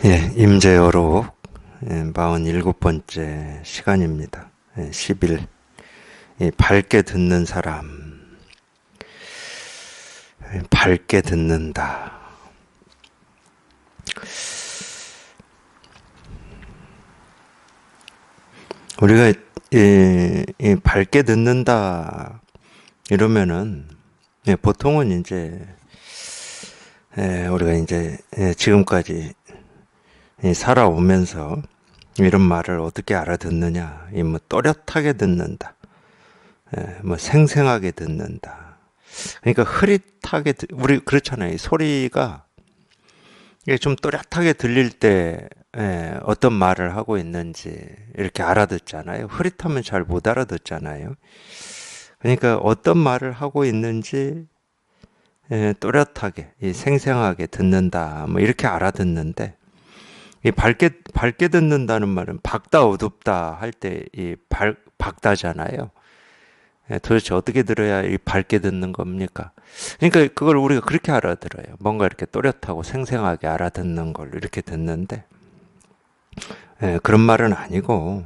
임재어록 47번째 시간입니다. 10일 밝게 듣는 사람, 밝게 듣는다. 우리가 밝게 듣는다 이러면은 보통은 이제 우리가 이제 지금까지 살아오면서 이런 말을 어떻게 알아듣느냐, 뭐 또렷하게 듣는다, 뭐 생생하게 듣는다. 그러니까 흐릿하게 우리 그렇잖아요. 소리가 이게 좀 또렷하게 들릴 때 어떤 말을 하고 있는지 이렇게 알아듣잖아요. 흐릿하면 잘 못 알아듣잖아요. 그러니까 어떤 말을 하고 있는지 또렷하게 생생하게 듣는다, 뭐 이렇게 알아듣는데, 이 밝게 듣는다는 말은 밝다 어둡다 할 때 이 밝다잖아요. 도대체 어떻게 들어야 이 밝게 듣는 겁니까? 그러니까 그걸 우리가 그렇게 알아들어요. 뭔가 이렇게 또렷하고 생생하게 알아듣는 걸 이렇게 듣는데, 그런 말은 아니고,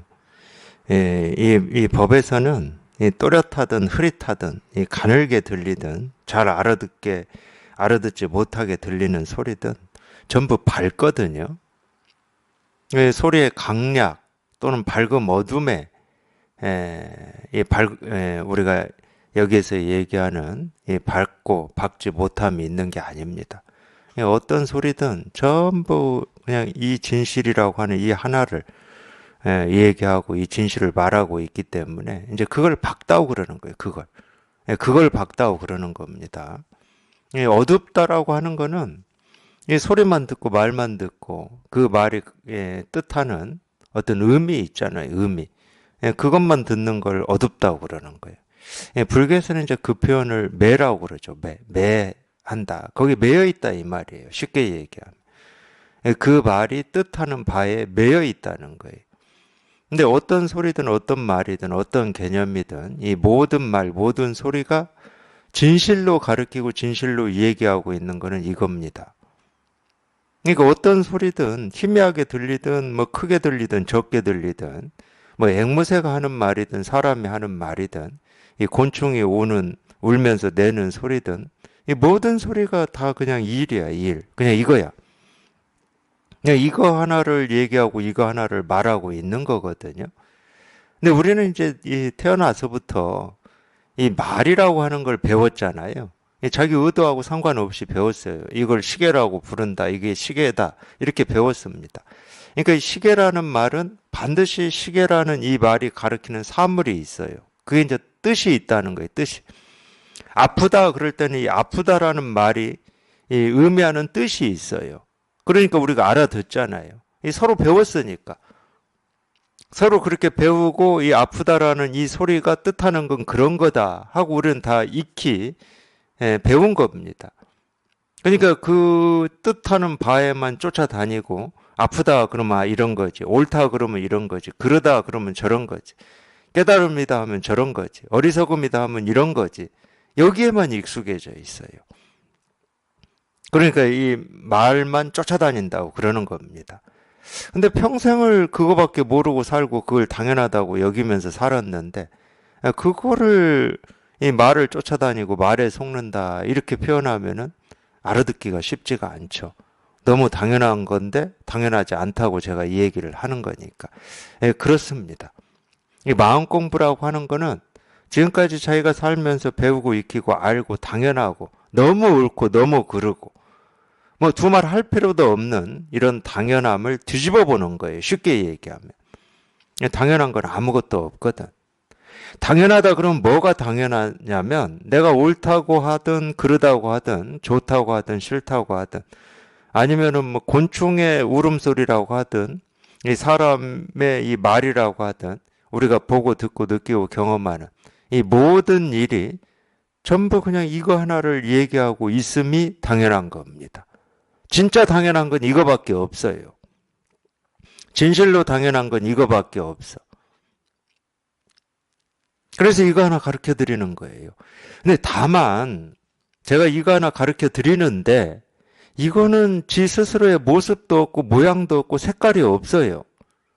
이 법에서는 이 또렷하든 흐릿하든 이 가늘게 들리든 잘 알아듣지 못하게 들리는 소리든 전부 밝거든요. 소리의 강약 또는 밝음 어둠에 우리가 여기에서 얘기하는 이 밝고 밝지 못함이 있는 게 아닙니다. 어떤 소리든 전부 그냥 이 진실이라고 하는 이 하나를 얘기하고 이 진실을 말하고 있기 때문에 이제 그걸 밝다고 그러는 거예요. 그걸 밝다고 그러는 겁니다. 어둡다라고 하는 거는 이 소리만 듣고 말만 듣고 그 말이 뜻하는 어떤 의미 있잖아요. 의미. 그것만 듣는 걸 어둡다고 그러는 거예요. 불교에서는 이제 그 표현을 매라고 그러죠. 매한다. 거기 매여 있다 이 말이에요. 쉽게 얘기하면. 그 말이 뜻하는 바에 매여 있다는 거예요. 근데 어떤 소리든 어떤 말이든 어떤 개념이든 이 모든 말, 모든 소리가 진실로 가르치고 진실로 얘기하고 있는 거는 이겁니다. 그러니까 어떤 소리든 희미하게 들리든 뭐 크게 들리든 적게 들리든 뭐 앵무새가 하는 말이든 사람이 하는 말이든 이 곤충이 울면서 내는 소리든 이 모든 소리가 다 그냥 일이야, 일. 그냥 이거야. 그냥 이거 하나를 얘기하고 이거 하나를 말하고 있는 거거든요. 근데 우리는 이제 이 태어나서부터 이 말이라고 하는 걸 배웠잖아요. 자기 의도하고 상관없이 배웠어요. 이걸 시계라고 부른다. 이게 시계다. 이렇게 배웠습니다. 그러니까 이 시계라는 말은 반드시 시계라는 이 말이 가리키는 사물이 있어요. 그게 이제 뜻이 있다는 거예요. 뜻이. 아프다 그럴 때는 이 아프다라는 말이 이 의미하는 뜻이 있어요. 그러니까 우리가 알아듣잖아요. 이 서로 배웠으니까. 서로 그렇게 배우고 이 아프다라는 이 소리가 뜻하는 건 그런 거다 하고 우리는 다 익히 배운 겁니다. 그러니까 그 뜻하는 바에만 쫓아다니고 아프다 그러면 이런 거지, 옳다 그러면 이런 거지, 그러다 그러면 저런 거지, 깨달음이다 하면 저런 거지, 어리석음이다 하면 이런 거지, 여기에만 익숙해져 있어요. 그러니까 이 말만 쫓아다닌다고 그러는 겁니다. 근데 평생을 그거밖에 모르고 살고 그걸 당연하다고 여기면서 살았는데 그거를 이 말을 쫓아다니고 말에 속는다 이렇게 표현하면은 알아듣기가 쉽지가 않죠. 너무 당연한 건데 당연하지 않다고 제가 이 얘기를 하는 거니까. 그렇습니다. 이 마음 공부라고 하는 거는 지금까지 자기가 살면서 배우고 익히고 알고 당연하고 너무 옳고 너무 그르고 뭐 두말 할 필요도 없는 이런 당연함을 뒤집어 보는 거예요. 쉽게 얘기하면. 당연한 건 아무것도 없거든. 당연하다 그러면 뭐가 당연하냐면 내가 옳다고 하든 그르다고 하든 좋다고 하든 싫다고 하든 아니면은 뭐 곤충의 울음소리라고 하든 이 사람의 이 말이라고 하든 우리가 보고 듣고 느끼고 경험하는 이 모든 일이 전부 그냥 이거 하나를 얘기하고 있음이 당연한 겁니다. 진짜 당연한 건 이거밖에 없어요. 진실로 당연한 건 이거밖에 없어. 그래서 이거 하나 가르쳐 드리는 거예요. 근데 다만 제가 이거 하나 가르쳐 드리는데 이거는 지 스스로의 모습도 없고 모양도 없고 색깔이 없어요.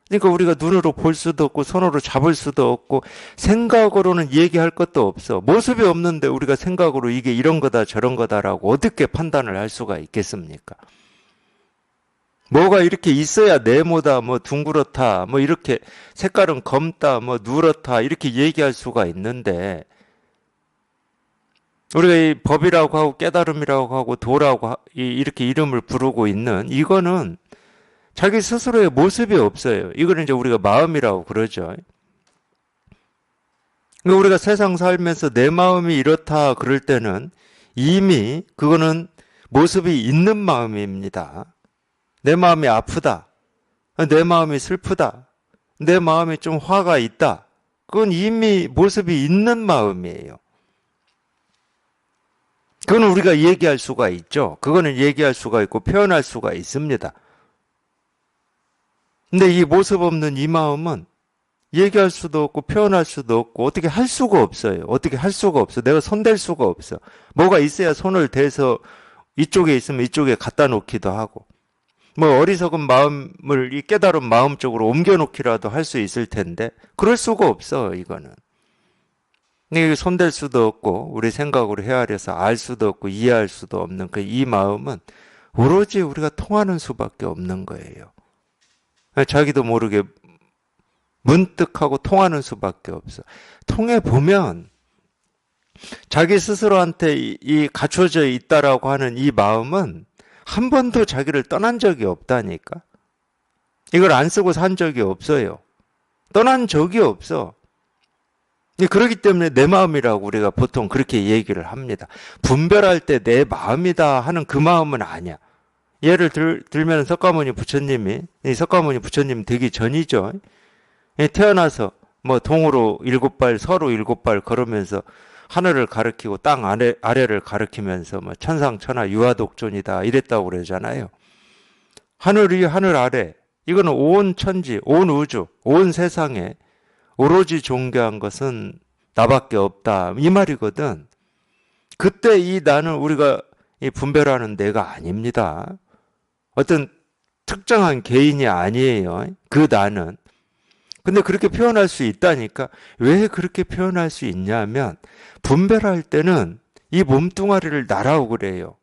그러니까 우리가 눈으로 볼 수도 없고 손으로 잡을 수도 없고 생각으로는 얘기할 것도 없어. 모습이 없는데 우리가 생각으로 이게 이런 거다 저런 거다라고 어떻게 판단을 할 수가 있겠습니까? 뭐가 이렇게 있어야 네모다, 뭐 둥그렇다, 뭐 이렇게 색깔은 검다, 뭐 누렇다 이렇게 얘기할 수가 있는데 우리가 이 법이라고 하고 깨달음이라고 하고 도라고 이렇게 이름을 부르고 있는 이거는 자기 스스로의 모습이 없어요. 이거는 이제 우리가 마음이라고 그러죠. 그러니까 우리가 세상 살면서 내 마음이 이렇다 그럴 때는 이미 그거는 모습이 있는 마음입니다. 내 마음이 아프다. 내 마음이 슬프다. 내 마음이 좀 화가 있다. 그건 이미 모습이 있는 마음이에요. 그건 우리가 얘기할 수가 있죠. 그거는 얘기할 수가 있고 표현할 수가 있습니다. 근데 이 모습 없는 이 마음은 얘기할 수도 없고 표현할 수도 없고 어떻게 할 수가 없어요. 어떻게 할 수가 없어. 내가 손댈 수가 없어. 뭐가 있어야 손을 대서 이쪽에 있으면 이쪽에 갖다 놓기도 하고 뭐 어리석은 마음을 이 깨달은 마음 쪽으로 옮겨 놓기라도 할 수 있을 텐데 그럴 수가 없어 이거는. 이게 손댈 수도 없고 우리 생각으로 헤아려서 알 수도 없고 이해할 수도 없는 그 이 마음은 오로지 우리가 통하는 수밖에 없는 거예요. 자기도 모르게 문득하고 통하는 수밖에 없어. 통해 보면 자기 스스로한테 이 갖춰져 있다라고 하는 이 마음은 한 번도 자기를 떠난 적이 없다니까. 이걸 안 쓰고 산 적이 없어요. 떠난 적이 없어. 그렇기 때문에 내 마음이라고 우리가 보통 그렇게 얘기를 합니다. 분별할 때 내 마음이다 하는 그 마음은 아니야. 예를 들면 석가모니 부처님이, 석가모니 부처님 되기 전이죠. 태어나서 뭐 동으로 7발, 서로 7발 걸으면서 하늘을 가리키고 땅 아래를 가리키면서 뭐 천상천하 유아독존이다 이랬다고 그러잖아요. 하늘 위 하늘 아래 이거는 온 천지, 온 우주, 온 세상에 오로지 존귀한 것은 나밖에 없다 이 말이거든. 그때 이 나는 우리가 분별하는 내가 아닙니다. 어떤 특정한 개인이 아니에요. 그 나는. 근데 그렇게 표현할 수 있다니까. 왜 그렇게 표현할 수 있냐면 분별할 때는 이 몸뚱아리를 나라고 그래요.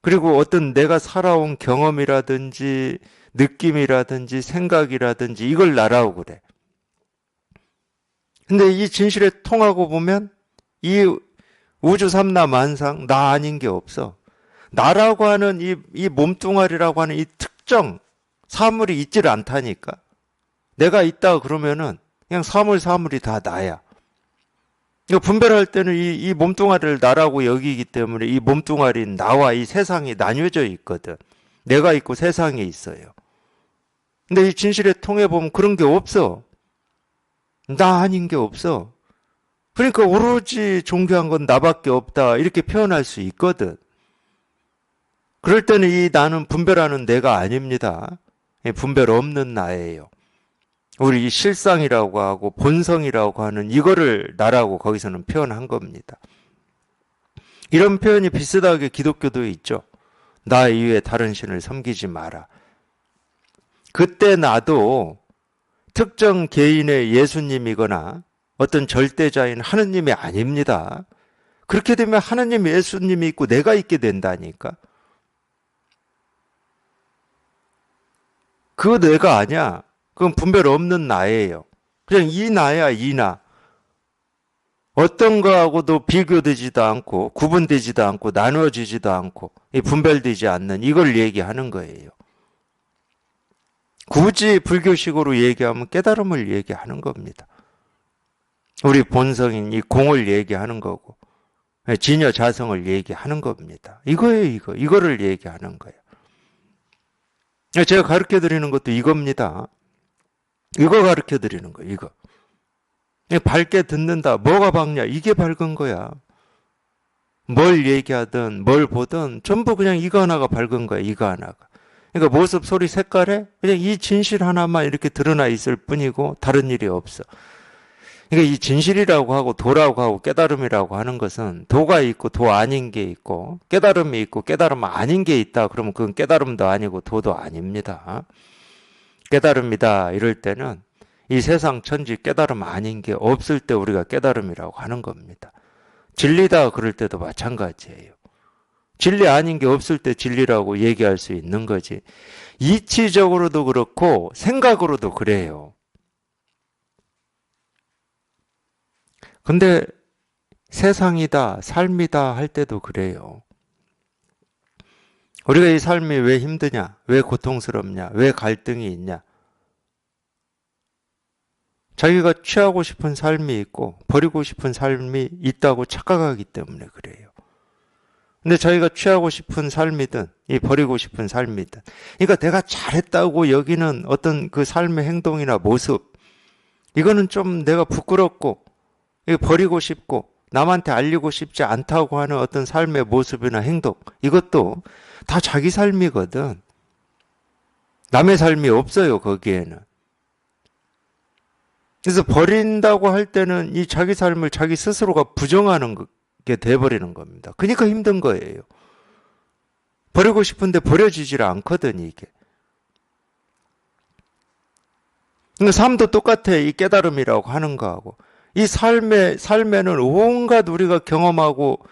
그리고 어떤 내가 살아온 경험이라든지 느낌이라든지 생각이라든지 이걸 나라고 그래. 근데 이 진실에 통하고 보면 이 우주 삼라만상 나 아닌 게 없어. 나라고 하는 이 몸뚱아리라고 하는 이 특정 사물이 있지를 않다니까. 내가 있다 그러면은 그냥 사물이 다 나야. 이거 분별할 때는 이 몸뚱아리를 나라고 여기기 때문에 이 몸뚱아리는 나와 이 세상이 나뉘어져 있거든. 내가 있고 세상에 있어요. 근데 이 진실에 통해 보면 그런 게 없어. 나 아닌 게 없어. 그러니까 오로지 존귀한 건 나밖에 없다 이렇게 표현할 수 있거든. 그럴 때는 이 나는 분별하는 내가 아닙니다. 분별 없는 나예요. 우리 이 실상이라고 하고 본성이라고 하는 이거를 나라고 거기서는 표현한 겁니다. 이런 표현이 비슷하게 기독교도 있죠. 나 이외에 다른 신을 섬기지 마라. 그때 나도 특정 개인의 예수님이거나 어떤 절대자인 하느님이 아닙니다. 그렇게 되면 하느님 예수님이 있고 내가 있게 된다니까. 그 내가 아니야. 그건 분별 없는 나예요. 그냥 이 나야, 이 나. 어떤 거하고도 비교되지도 않고 구분되지도 않고 나누어지지도 않고 분별되지 않는 이걸 얘기하는 거예요. 굳이 불교식으로 얘기하면 깨달음을 얘기하는 겁니다. 우리 본성인 이 공을 얘기하는 거고 진여 자성을 얘기하는 겁니다. 이거예요, 이거. 이거를 얘기하는 거예요. 제가 가르쳐 드리는 것도 이겁니다. 이거 가르쳐 드리는 거예요, 이거. 밝게 듣는다. 뭐가 밝냐? 이게 밝은 거야. 뭘 얘기하든 뭘 보든 전부 그냥 이거 하나가 밝은 거야, 이거 하나가. 그러니까 모습, 소리, 색깔에 그냥 이 진실 하나만 이렇게 드러나 있을 뿐이고 다른 일이 없어. 그러니까 이 진실이라고 하고 도라고 하고 깨달음이라고 하는 것은 도가 있고 도 아닌 게 있고 깨달음이 있고 깨달음 아닌 게 있다. 그러면 그건 깨달음도 아니고 도도 아닙니다. 깨달음이다 이럴 때는 이 세상 천지 깨달음 아닌 게 없을 때 우리가 깨달음이라고 하는 겁니다. 진리다 그럴 때도 마찬가지예요. 진리 아닌 게 없을 때 진리라고 얘기할 수 있는 거지. 이치적으로도 그렇고 생각으로도 그래요. 근데 세상이다, 삶이다 할 때도 그래요. 우리가 이 삶이 왜 힘드냐? 왜 고통스럽냐? 왜 갈등이 있냐? 자기가 취하고 싶은 삶이 있고 버리고 싶은 삶이 있다고 착각하기 때문에 그래요. 근데 자기가 취하고 싶은 삶이든 이 버리고 싶은 삶이든 그러니까 내가 잘했다고 여기는 어떤 그 삶의 행동이나 모습 이거는 좀 내가 부끄럽고 버리고 싶고 남한테 알리고 싶지 않다고 하는 어떤 삶의 모습이나 행동 이것도 다 자기 삶이거든. 남의 삶이 없어요 거기에는. 그래서 버린다고 할 때는 이 자기 삶을 자기 스스로가 부정하는 게 돼버리는 겁니다. 그러니까 힘든 거예요. 버리고 싶은데 버려지질 않거든 이게. 그러니까 삶도 똑같아. 이 깨달음이라고 하는 거하고. 이 삶에는 온갖 우리가 경험하고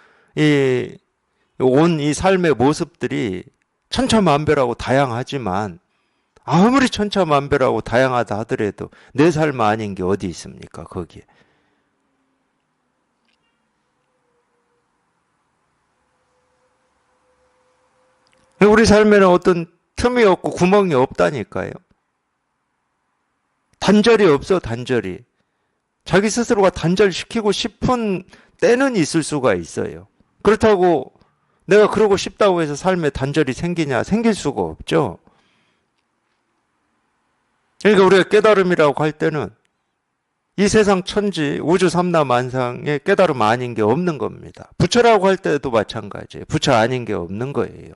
온 이 삶의 모습들이 천차만별하고 다양하지만 아무리 천차만별하고 다양하다 하더라도 내 삶 아닌 게 어디 있습니까 거기에. 우리 삶에는 어떤 틈이 없고 구멍이 없다니까요. 단절이 없어 단절이. 자기 스스로가 단절시키고 싶은 때는 있을 수가 있어요. 그렇다고 내가 그러고 싶다고 해서 삶에 단절이 생기냐? 생길 수가 없죠. 그러니까 우리가 깨달음이라고 할 때는 이 세상 천지 우주 삼라만상에 깨달음 아닌 게 없는 겁니다. 부처라고 할 때도 마찬가지예요. 부처 아닌 게 없는 거예요.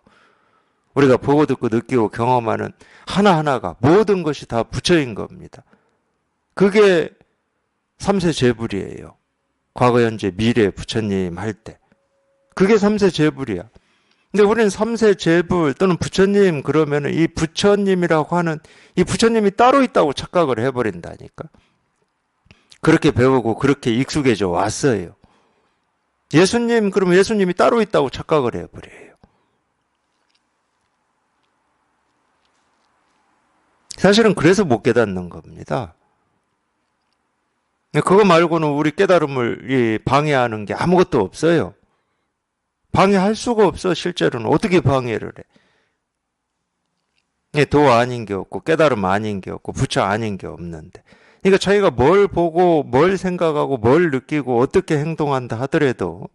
우리가 보고 듣고 느끼고 경험하는 하나하나가 모든 것이 다 부처인 겁니다. 그게 삼세제불이에요. 과거, 현재, 미래 부처님 할 때. 그게 삼세제불이야. 근데 우리는 삼세제불 또는 부처님 그러면 이 부처님이라고 하는 이 부처님이 따로 있다고 착각을 해버린다니까. 그렇게 배우고 그렇게 익숙해져 왔어요. 예수님 그러면 예수님이 따로 있다고 착각을 해버려요. 사실은 그래서 못 깨닫는 겁니다. 그거 말고는 우리 깨달음을 방해하는 게 아무것도 없어요. 방해할 수가 없어 실제로는. 어떻게 방해를 해. 도 아닌 게 없고 깨달음 아닌 게 없고 부처 아닌 게 없는데. 그러니까 자기가 뭘 보고 뭘 생각하고 뭘 느끼고 어떻게 행동한다 하더라도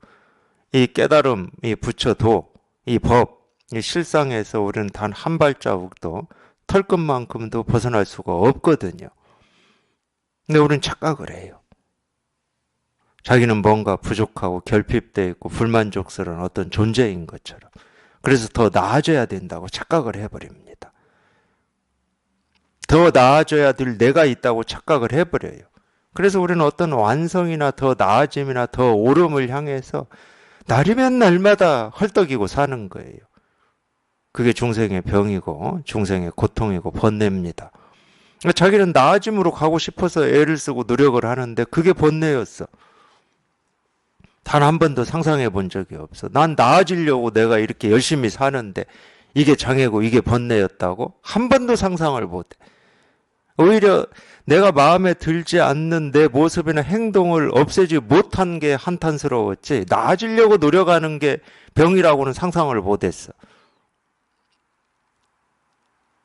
이 깨달음, 이 부처, 도, 이 법, 이 실상에서 우리는 단 한 발자국도 털끝만큼도 벗어날 수가 없거든요. 근데 우리는 착각을 해요. 자기는 뭔가 부족하고 결핍되어 있고 불만족스러운 어떤 존재인 것처럼. 그래서 더 나아져야 된다고 착각을 해버립니다. 더 나아져야 될 내가 있다고 착각을 해버려요. 그래서 우리는 어떤 완성이나 더 나아짐이나 더 오름을 향해서 날이면 날마다 헐떡이고 사는 거예요. 그게 중생의 병이고 중생의 고통이고 번뇌입니다. 자기는 나아짐으로 가고 싶어서 애를 쓰고 노력을 하는데 그게 번뇌였어. 단 한 번도 상상해 본 적이 없어. 난 나아지려고 내가 이렇게 열심히 사는데 이게 장애고 이게 번뇌였다고? 한 번도 상상을 못해. 오히려 내가 마음에 들지 않는 내 모습이나 행동을 없애지 못한 게 한탄스러웠지 나아지려고 노력하는 게 병이라고는 상상을 못했어.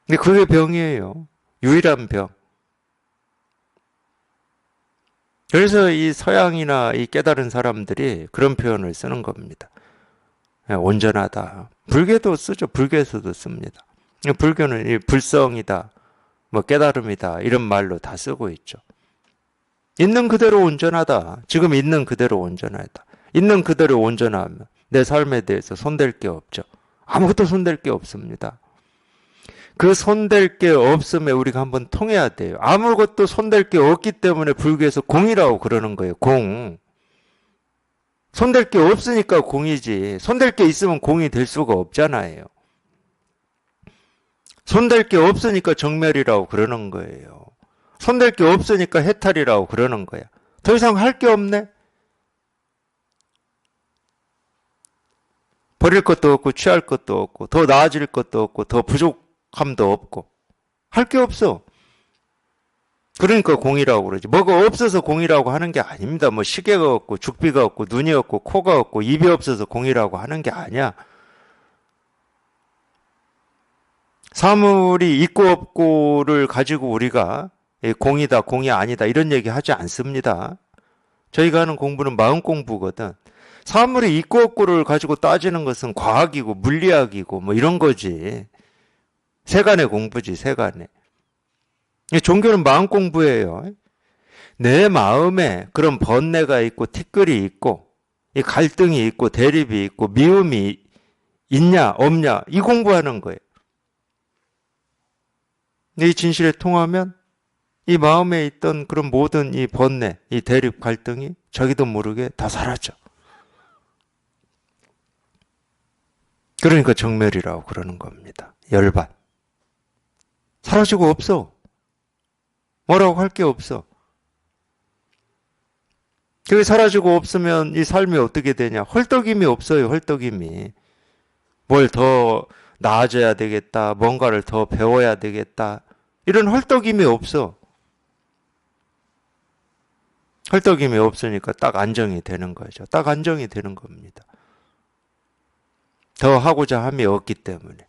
근데 그게 병이에요. 유일한 병. 그래서 이 서양이나 이 깨달은 사람들이 그런 표현을 쓰는 겁니다. 온전하다. 불교도 쓰죠. 불교에서도 씁니다. 불교는 이 불성이다, 뭐 깨달음이다 이런 말로 다 쓰고 있죠. 있는 그대로 온전하다. 지금 있는 그대로 온전하다. 있는 그대로 온전하면 내 삶에 대해서 손댈 게 없죠. 아무것도 손댈 게 없습니다. 그 손댈 게 없음에 우리가 한번 통해야 돼요. 아무것도 손댈 게 없기 때문에 불교에서 공이라고 그러는 거예요. 공. 손댈 게 없으니까 공이지. 손댈 게 있으면 공이 될 수가 없잖아요. 손댈 게 없으니까 정멸이라고 그러는 거예요. 손댈 게 없으니까 해탈이라고 그러는 거야. 더 이상 할 게 없네? 버릴 것도 없고 취할 것도 없고 더 나아질 것도 없고 더 부족함도 없고 할 게 없어. 그러니까 공이라고 그러지. 뭐가 없어서 공이라고 하는 게 아닙니다. 뭐 시계가 없고 죽비가 없고 눈이 없고 코가 없고 입이 없어서 공이라고 하는 게 아니야. 사물이 있고 없고를 가지고 우리가 공이다 공이 아니다 이런 얘기 하지 않습니다. 저희가 하는 공부는 마음 공부거든. 사물이 있고 없고를 가지고 따지는 것은 과학이고 물리학이고 뭐 이런 거지. 세간의 공부지, 세간의. 종교는 마음 공부예요. 내 마음에 그런 번뇌가 있고 티끌이 있고 이 갈등이 있고 대립이 있고 미움이 있냐 없냐 이 공부하는 거예요. 이 진실에 통하면 이 마음에 있던 그런 모든 이 번뇌, 이 대립 갈등이 자기도 모르게 다 사라져. 그러니까 정멸이라고 그러는 겁니다. 열반. 사라지고 없어. 뭐라고 할 게 없어. 그게 사라지고 없으면 이 삶이 어떻게 되냐. 헐떡임이 없어요. 헐떡임이. 뭘 더 나아져야 되겠다. 뭔가를 더 배워야 되겠다. 이런 헐떡임이 없어. 헐떡임이 없으니까 딱 안정이 되는 거죠. 딱 안정이 되는 겁니다. 더 하고자 함이 없기 때문에.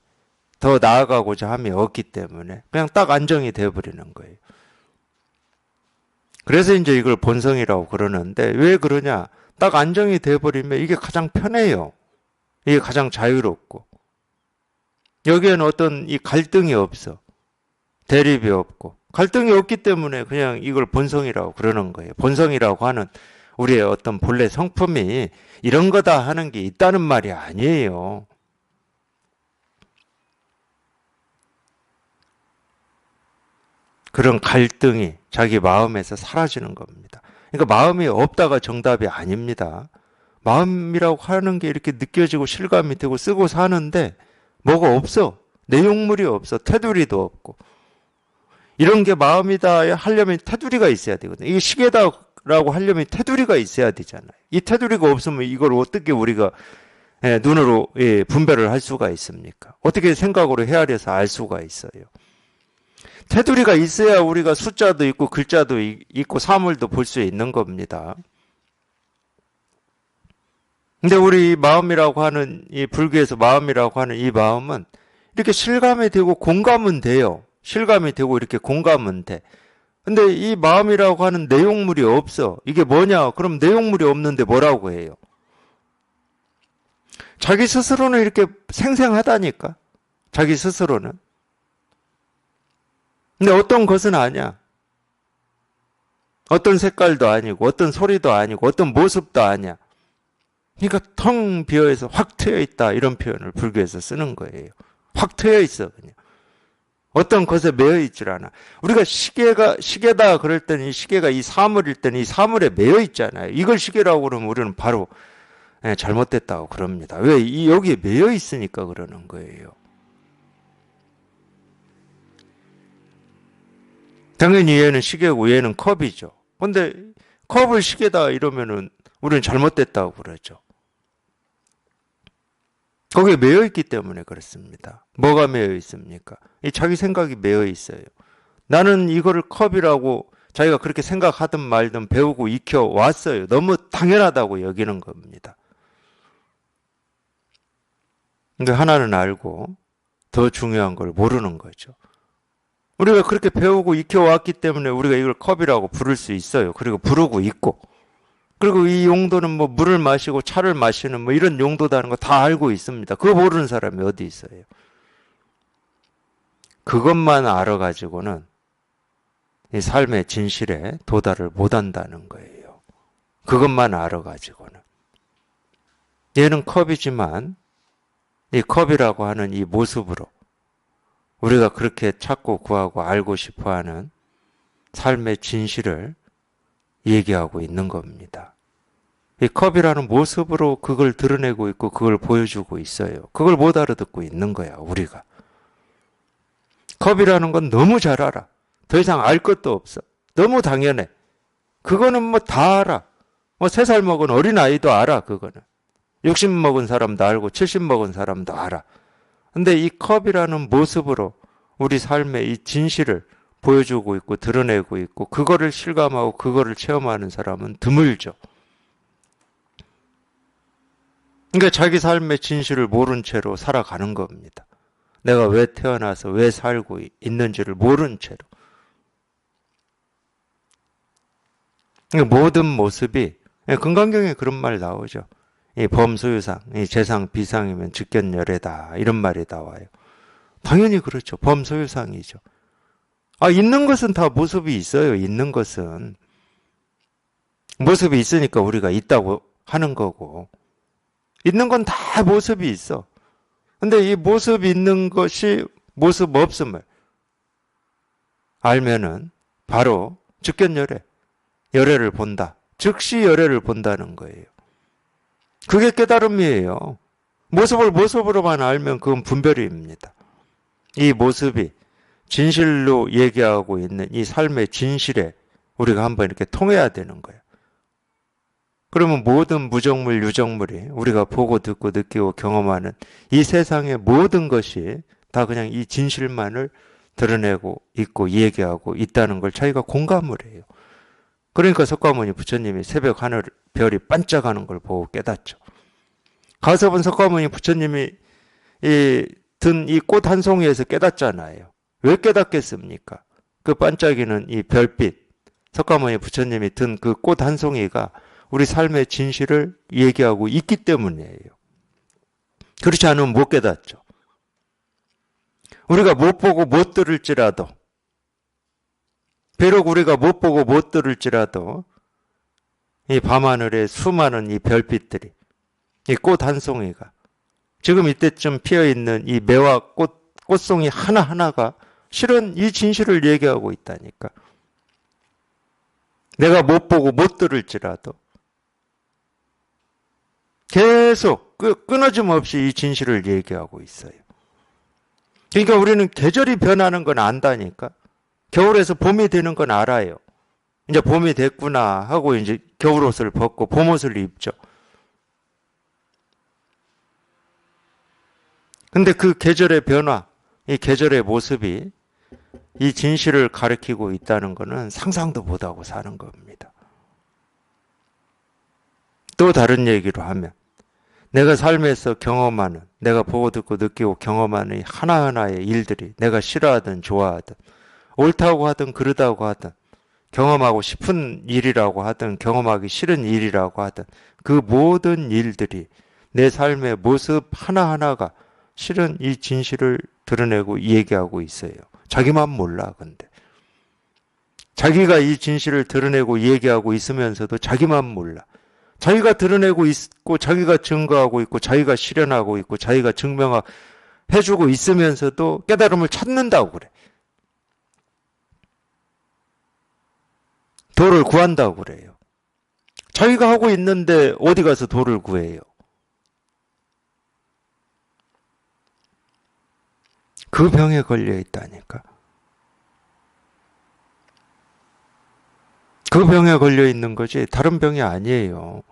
더 나아가고자 함이 없기 때문에 그냥 딱 안정이 되어버리는 거예요. 그래서 이제 이걸 본성이라고 그러는데 왜 그러냐? 딱 안정이 되어버리면 이게 가장 편해요. 이게 가장 자유롭고 여기에는 어떤 이 갈등이 없어. 대립이 없고 갈등이 없기 때문에 그냥 이걸 본성이라고 그러는 거예요. 본성이라고 하는 우리의 어떤 본래 성품이 이런 거다 하는 게 있다는 말이 아니에요. 그런 갈등이 자기 마음에서 사라지는 겁니다. 그러니까 마음이 없다가 정답이 아닙니다. 마음이라고 하는 게 이렇게 느껴지고 실감이 되고 쓰고 사는데 뭐가 없어. 내용물이 없어. 테두리도 없고. 이런 게 마음이다 하려면 테두리가 있어야 되거든요. 이게 시계다라고 하려면 테두리가 있어야 되잖아요. 이 테두리가 없으면 이걸 어떻게 우리가 눈으로 분별을 할 수가 있습니까? 어떻게 생각으로 헤아려서 알 수가 있어요? 테두리가 있어야 우리가 숫자도 있고 글자도 있고 사물도 볼 수 있는 겁니다. 근데 우리 마음이라고 하는 이 불교에서 마음이라고 하는 이 마음은 이렇게 실감이 되고 공감은 돼요. 실감이 되고 이렇게 공감은 돼. 근데 이 마음이라고 하는 내용물이 없어. 이게 뭐냐? 그럼 내용물이 없는데 뭐라고 해요? 자기 스스로는 이렇게 생생하다니까. 자기 스스로는. 근데 어떤 것은 아니야. 어떤 색깔도 아니고 어떤 소리도 아니고 어떤 모습도 아니야. 그러니까 텅 비어있어 확 트여 있다 이런 표현을 불교에서 쓰는 거예요. 확 트여 있어 그냥. 어떤 것에 매여 있질 않아. 우리가 시계다 그럴 때는 이 시계가 이 사물일 때는 이 사물에 매여 있잖아요. 이걸 시계라고 그러면 우리는 바로 잘못됐다고 그럽니다. 왜? 여기에 매여 있으니까 그러는 거예요. 당연히 얘는 시계고 얘는 컵이죠. 근데 컵을 시계다 이러면은 우리는 잘못됐다고 그러죠. 거기에 매여 있기 때문에 그렇습니다. 뭐가 매여 있습니까? 자기 생각이 매여 있어요. 나는 이거를 컵이라고 자기가 그렇게 생각하든 말든 배우고 익혀 왔어요. 너무 당연하다고 여기는 겁니다. 근데 하나는 알고 더 중요한 걸 모르는 거죠. 우리가 그렇게 배우고 익혀왔기 때문에 우리가 이걸 컵이라고 부를 수 있어요. 그리고 부르고 있고. 그리고 이 용도는 뭐 물을 마시고 차를 마시는 뭐 이런 용도다는 거 다 알고 있습니다. 그거 모르는 사람이 어디 있어요? 그것만 알아가지고는 이 삶의 진실에 도달을 못한다는 거예요. 그것만 알아가지고는. 얘는 컵이지만 이 컵이라고 하는 이 모습으로 우리가 그렇게 찾고 구하고 알고 싶어하는 삶의 진실을 얘기하고 있는 겁니다. 이 컵이라는 모습으로 그걸 드러내고 있고 그걸 보여주고 있어요. 그걸 못 알아듣고 있는 거야, 우리가. 컵이라는 건 너무 잘 알아. 더 이상 알 것도 없어. 너무 당연해. 그거는 뭐 다 알아. 뭐 3살 먹은 어린아이도 알아, 그거는. 60 먹은 사람도 알고 70 먹은 사람도 알아. 근데 이 컵이라는 모습으로 우리 삶의 이 진실을 보여주고 있고 드러내고 있고 그거를 실감하고 그거를 체험하는 사람은 드물죠. 그러니까 자기 삶의 진실을 모른 채로 살아가는 겁니다. 내가 왜 태어나서 왜 살고 있는지를 모른 채로. 그러니까 모든 모습이 금강경에 그런 말 나오죠. 이 범소유상, 이 재상 비상이면 즉견열애다 이런 말이 나와요. 당연히 그렇죠. 범소유상이죠. 있는 것은 다 모습이 있어요. 있는 것은 모습이 있으니까 우리가 있다고 하는 거고 있는 건 다 모습이 있어. 근데 이 모습 있는 것이 모습 없음을 알면은 바로 즉견열애, 열애를 본다. 즉시 열애를 본다는 거예요. 그게 깨달음이에요. 모습을 모습으로만 알면 그건 분별입니다. 이 모습이 진실로 얘기하고 있는 이 삶의 진실에 우리가 한번 이렇게 통해야 되는 거예요. 그러면 모든 무정물, 유정물이 우리가 보고 듣고 느끼고 경험하는 이 세상의 모든 것이 다 그냥 이 진실만을 드러내고 있고 얘기하고 있다는 걸 자기가 공감을 해요. 그러니까 석가모니 부처님이 새벽 하늘 별이 반짝하는 걸 보고 깨닫죠. 가서 본 석가모니 부처님이 든 이 꽃 한 송이에서 깨닫잖아요. 왜 깨닫겠습니까? 그 반짝이는 이 별빛, 석가모니 부처님이 든 그 꽃 한 송이가 우리 삶의 진실을 얘기하고 있기 때문이에요. 그렇지 않으면 못 깨닫죠. 우리가 못 보고 못 들을지라도, 비록 우리가 못 보고 못 들을지라도 이 밤하늘에 수많은 이 별빛들이, 이 꽃 한 송이가, 지금 이때쯤 피어있는 이 매화 꽃송이 하나하나가 실은 이 진실을 얘기하고 있다니까. 내가 못 보고 못 들을지라도 계속 끊어짐 없이 이 진실을 얘기하고 있어요. 그러니까 우리는 계절이 변하는 건 안다니까. 겨울에서 봄이 되는 건 알아요. 이제 봄이 됐구나 하고 이제 겨울옷을 벗고 봄옷을 입죠. 근데 그 계절의 변화, 이 계절의 모습이 이 진실을 가리키고 있다는 것은 상상도 못하고 사는 겁니다. 또 다른 얘기로 하면 내가 삶에서 경험하는, 내가 보고 듣고 느끼고 경험하는 하나하나의 일들이 내가 싫어하든 좋아하든 옳다고 하든 그르다고 하든 경험하고 싶은 일이라고 하든 경험하기 싫은 일이라고 하든 그 모든 일들이 내 삶의 모습 하나하나가 실은 이 진실을 드러내고 얘기하고 있어요. 자기만 몰라 근데. 자기가 이 진실을 드러내고 얘기하고 있으면서도 자기만 몰라. 자기가 드러내고 있고 자기가 증거하고 있고 자기가 실현하고 있고 자기가 증명해주고 있으면서도 깨달음을 찾는다고 그래. 도를 구한다고 그래요. 자기가 하고 있는데 어디 가서 도를 구해요. 그 병에 걸려 있다니까. 그 병에 걸려 있는 거지 다른 병이 아니에요.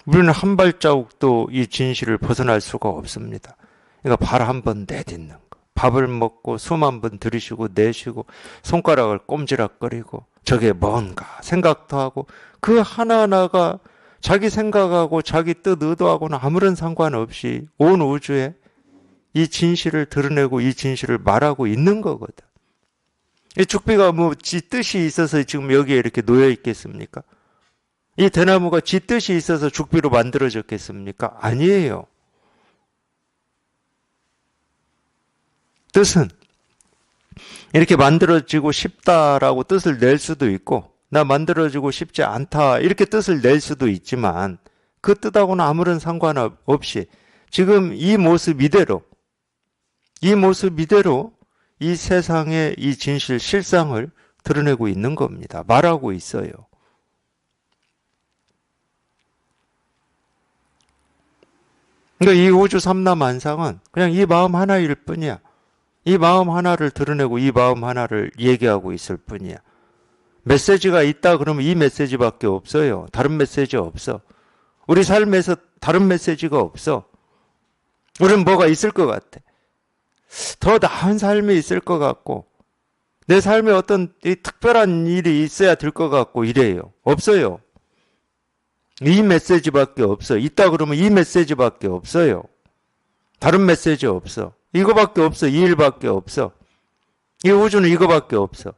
우리는 한 발자국도 이 진실을 벗어날 수가 없습니다. 그러니까 발 한 번 내딛는 거. 밥을 먹고 숨 한 번 들이쉬고 내쉬고 손가락을 꼼지락거리고 저게 뭔가 생각도 하고 그 하나하나가 자기 생각하고 자기 뜻 의도하고는 아무런 상관없이 온 우주에 이 진실을 드러내고 이 진실을 말하고 있는 거거든. 이 죽비가 뭐 지 뜻이 있어서 지금 여기에 이렇게 놓여 있겠습니까? 이 대나무가 지 뜻이 있어서 죽비로 만들어졌겠습니까? 아니에요. 뜻은 이렇게 만들어지고 싶다라고 뜻을 낼 수도 있고 나 만들어지고 싶지 않다 이렇게 뜻을 낼 수도 있지만 그 뜻하고는 아무런 상관없이 지금 이 모습 이대로 이 모습 이대로 이 세상의 이 진실, 실상을 드러내고 있는 겁니다. 말하고 있어요. 그러니까 이 우주 삼라만상은 그냥 이 마음 하나일 뿐이야. 이 마음 하나를 드러내고 이 마음 하나를 얘기하고 있을 뿐이야. 메시지가 있다 그러면 이 메시지밖에 없어요. 다른 메시지 없어. 우리 삶에서 다른 메시지가 없어. 우리는 뭐가 있을 것 같아. 더 나은 삶이 있을 것 같고 내 삶에 어떤 특별한 일이 있어야 될 것 같고 이래요. 없어요. 이 메시지밖에 없어. 있다 그러면 이 메시지밖에 없어요. 다른 메시지 없어. 이거밖에 없어. 이 일밖에 없어. 이 우주는 이거밖에 없어.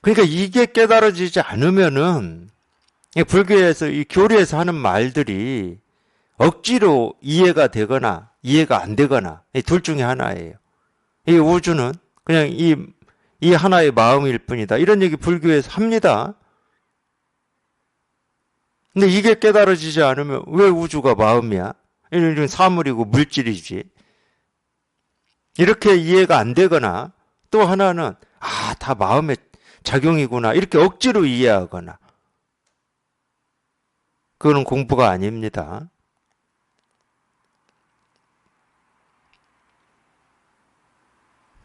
그러니까 이게 깨달아지지 않으면은 불교에서 이 교리에서 하는 말들이 억지로 이해가 되거나 이해가 안 되거나 이 둘 중에 하나예요. 이 우주는 그냥 이 하나의 마음일 뿐이다. 이런 얘기 불교에서 합니다. 근데 이게 깨달아지지 않으면 왜 우주가 마음이야? 이런 사물이고 물질이지. 이렇게 이해가 안 되거나 또 하나는 다 마음의 작용이구나. 이렇게 억지로 이해하거나 그거는 공부가 아닙니다.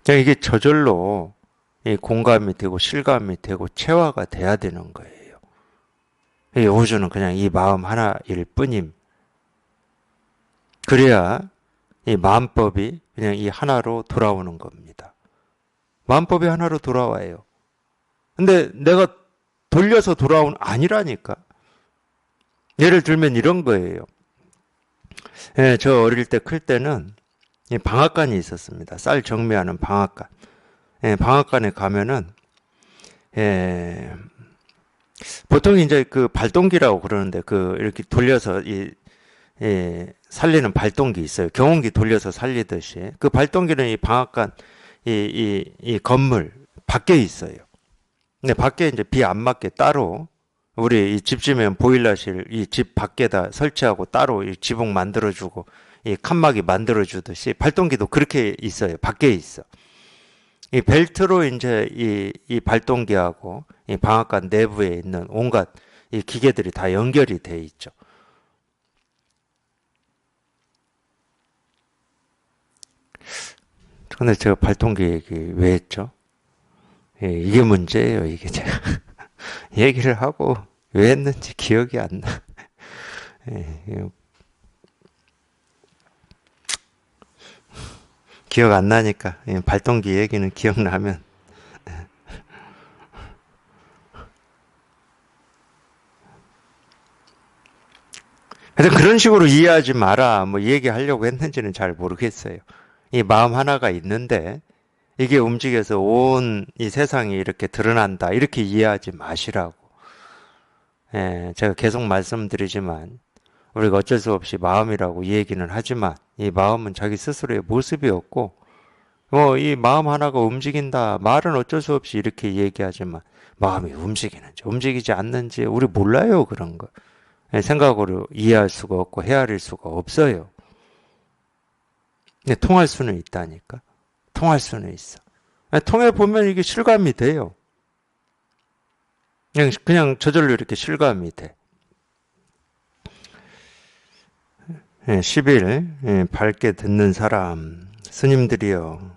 그냥 이게 저절로 공감이 되고 실감이 되고 체화가 돼야 되는 거예요. 이 우주는 그냥 이 마음 하나일 뿐임. 그래야 이 마음법이 그냥 이 하나로 돌아오는 겁니다. 마음법이 하나로 돌아와요. 근데 내가 돌려서 돌아온 아니라니까. 예를 들면 이런 거예요. 저 어릴 때 클 때는 방앗간이 있었습니다. 쌀 정미하는 방앗간. 방앗간에 가면은 보통 이제 그 발동기라고 그러는데 그 이렇게 돌려서 살리는 발동기 있어요. 경운기 돌려서 살리듯이 그 발동기는 이 방앗간 이 건물 밖에 있어요. 근데 밖에 이제 비 안 맞게 따로 우리 이 집지면 보일러실 이 집 밖에다 설치하고 따로 이 지붕 만들어주고 이 칸막이 만들어주듯이 발동기도 그렇게 있어요. 밖에 있어. 이 벨트로 이제 이 발동기하고 이 방앗간 내부에 있는 온갖 이 기계들이 다 연결이 돼 있죠. 근데 제가 발동기 얘기 왜 했죠? 이게 문제예요. 이게 제가 얘기를 하고 왜 했는지 기억이 안 나. 기억 안 나니까 발동기 얘기는 기억나면 하여튼 그런 식으로 이해하지 마라 뭐 얘기하려고 했는지는 잘 모르겠어요. 이 마음 하나가 있는데 이게 움직여서 온 이 세상이 이렇게 드러난다 이렇게 이해하지 마시라고. 제가 계속 말씀드리지만 우리가 어쩔 수 없이 마음이라고 이 얘기는 하지만 이 마음은 자기 스스로의 모습이었고 이 마음 하나가 움직인다 말은 어쩔 수 없이 이렇게 얘기하지만 마음이 움직이는지 움직이지 않는지 우리 몰라요. 그런 거 생각으로 이해할 수가 없고 헤아릴 수가 없어요. 근데 통할 수는 있다니까. 통할 수는 있어. 통해 보면 이게 실감이 돼요. 그냥 저절로 이렇게 실감이 돼. 10일 밝게 듣는 사람 스님들이요.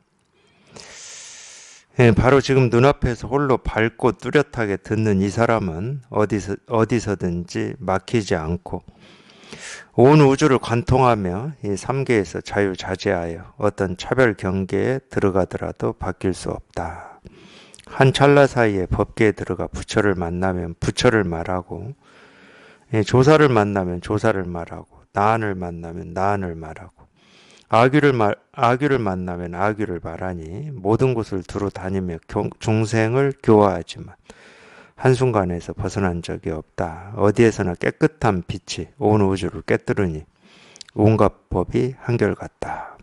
바로 지금 눈앞에서 홀로 밝고 뚜렷하게 듣는 이 사람은 어디서든지 막히지 않고 온 우주를 관통하며 이 삼계에서 자유자재하여 어떤 차별 경계에 들어가더라도 바뀔 수 없다. 한 찰나 사이에 법계에 들어가 부처를 만나면 부처를 말하고 조사를 만나면 조사를 말하고 나안을 만나면 나안을 말하고 아귀를 만나면 아귀를 말하니 모든 곳을 두루 다니며 중생을 교화하지만 한순간에서 벗어난 적이 없다. 어디에서나 깨끗한 빛이 온 우주를 꿰뚫으니 온갖 법이 한결같다.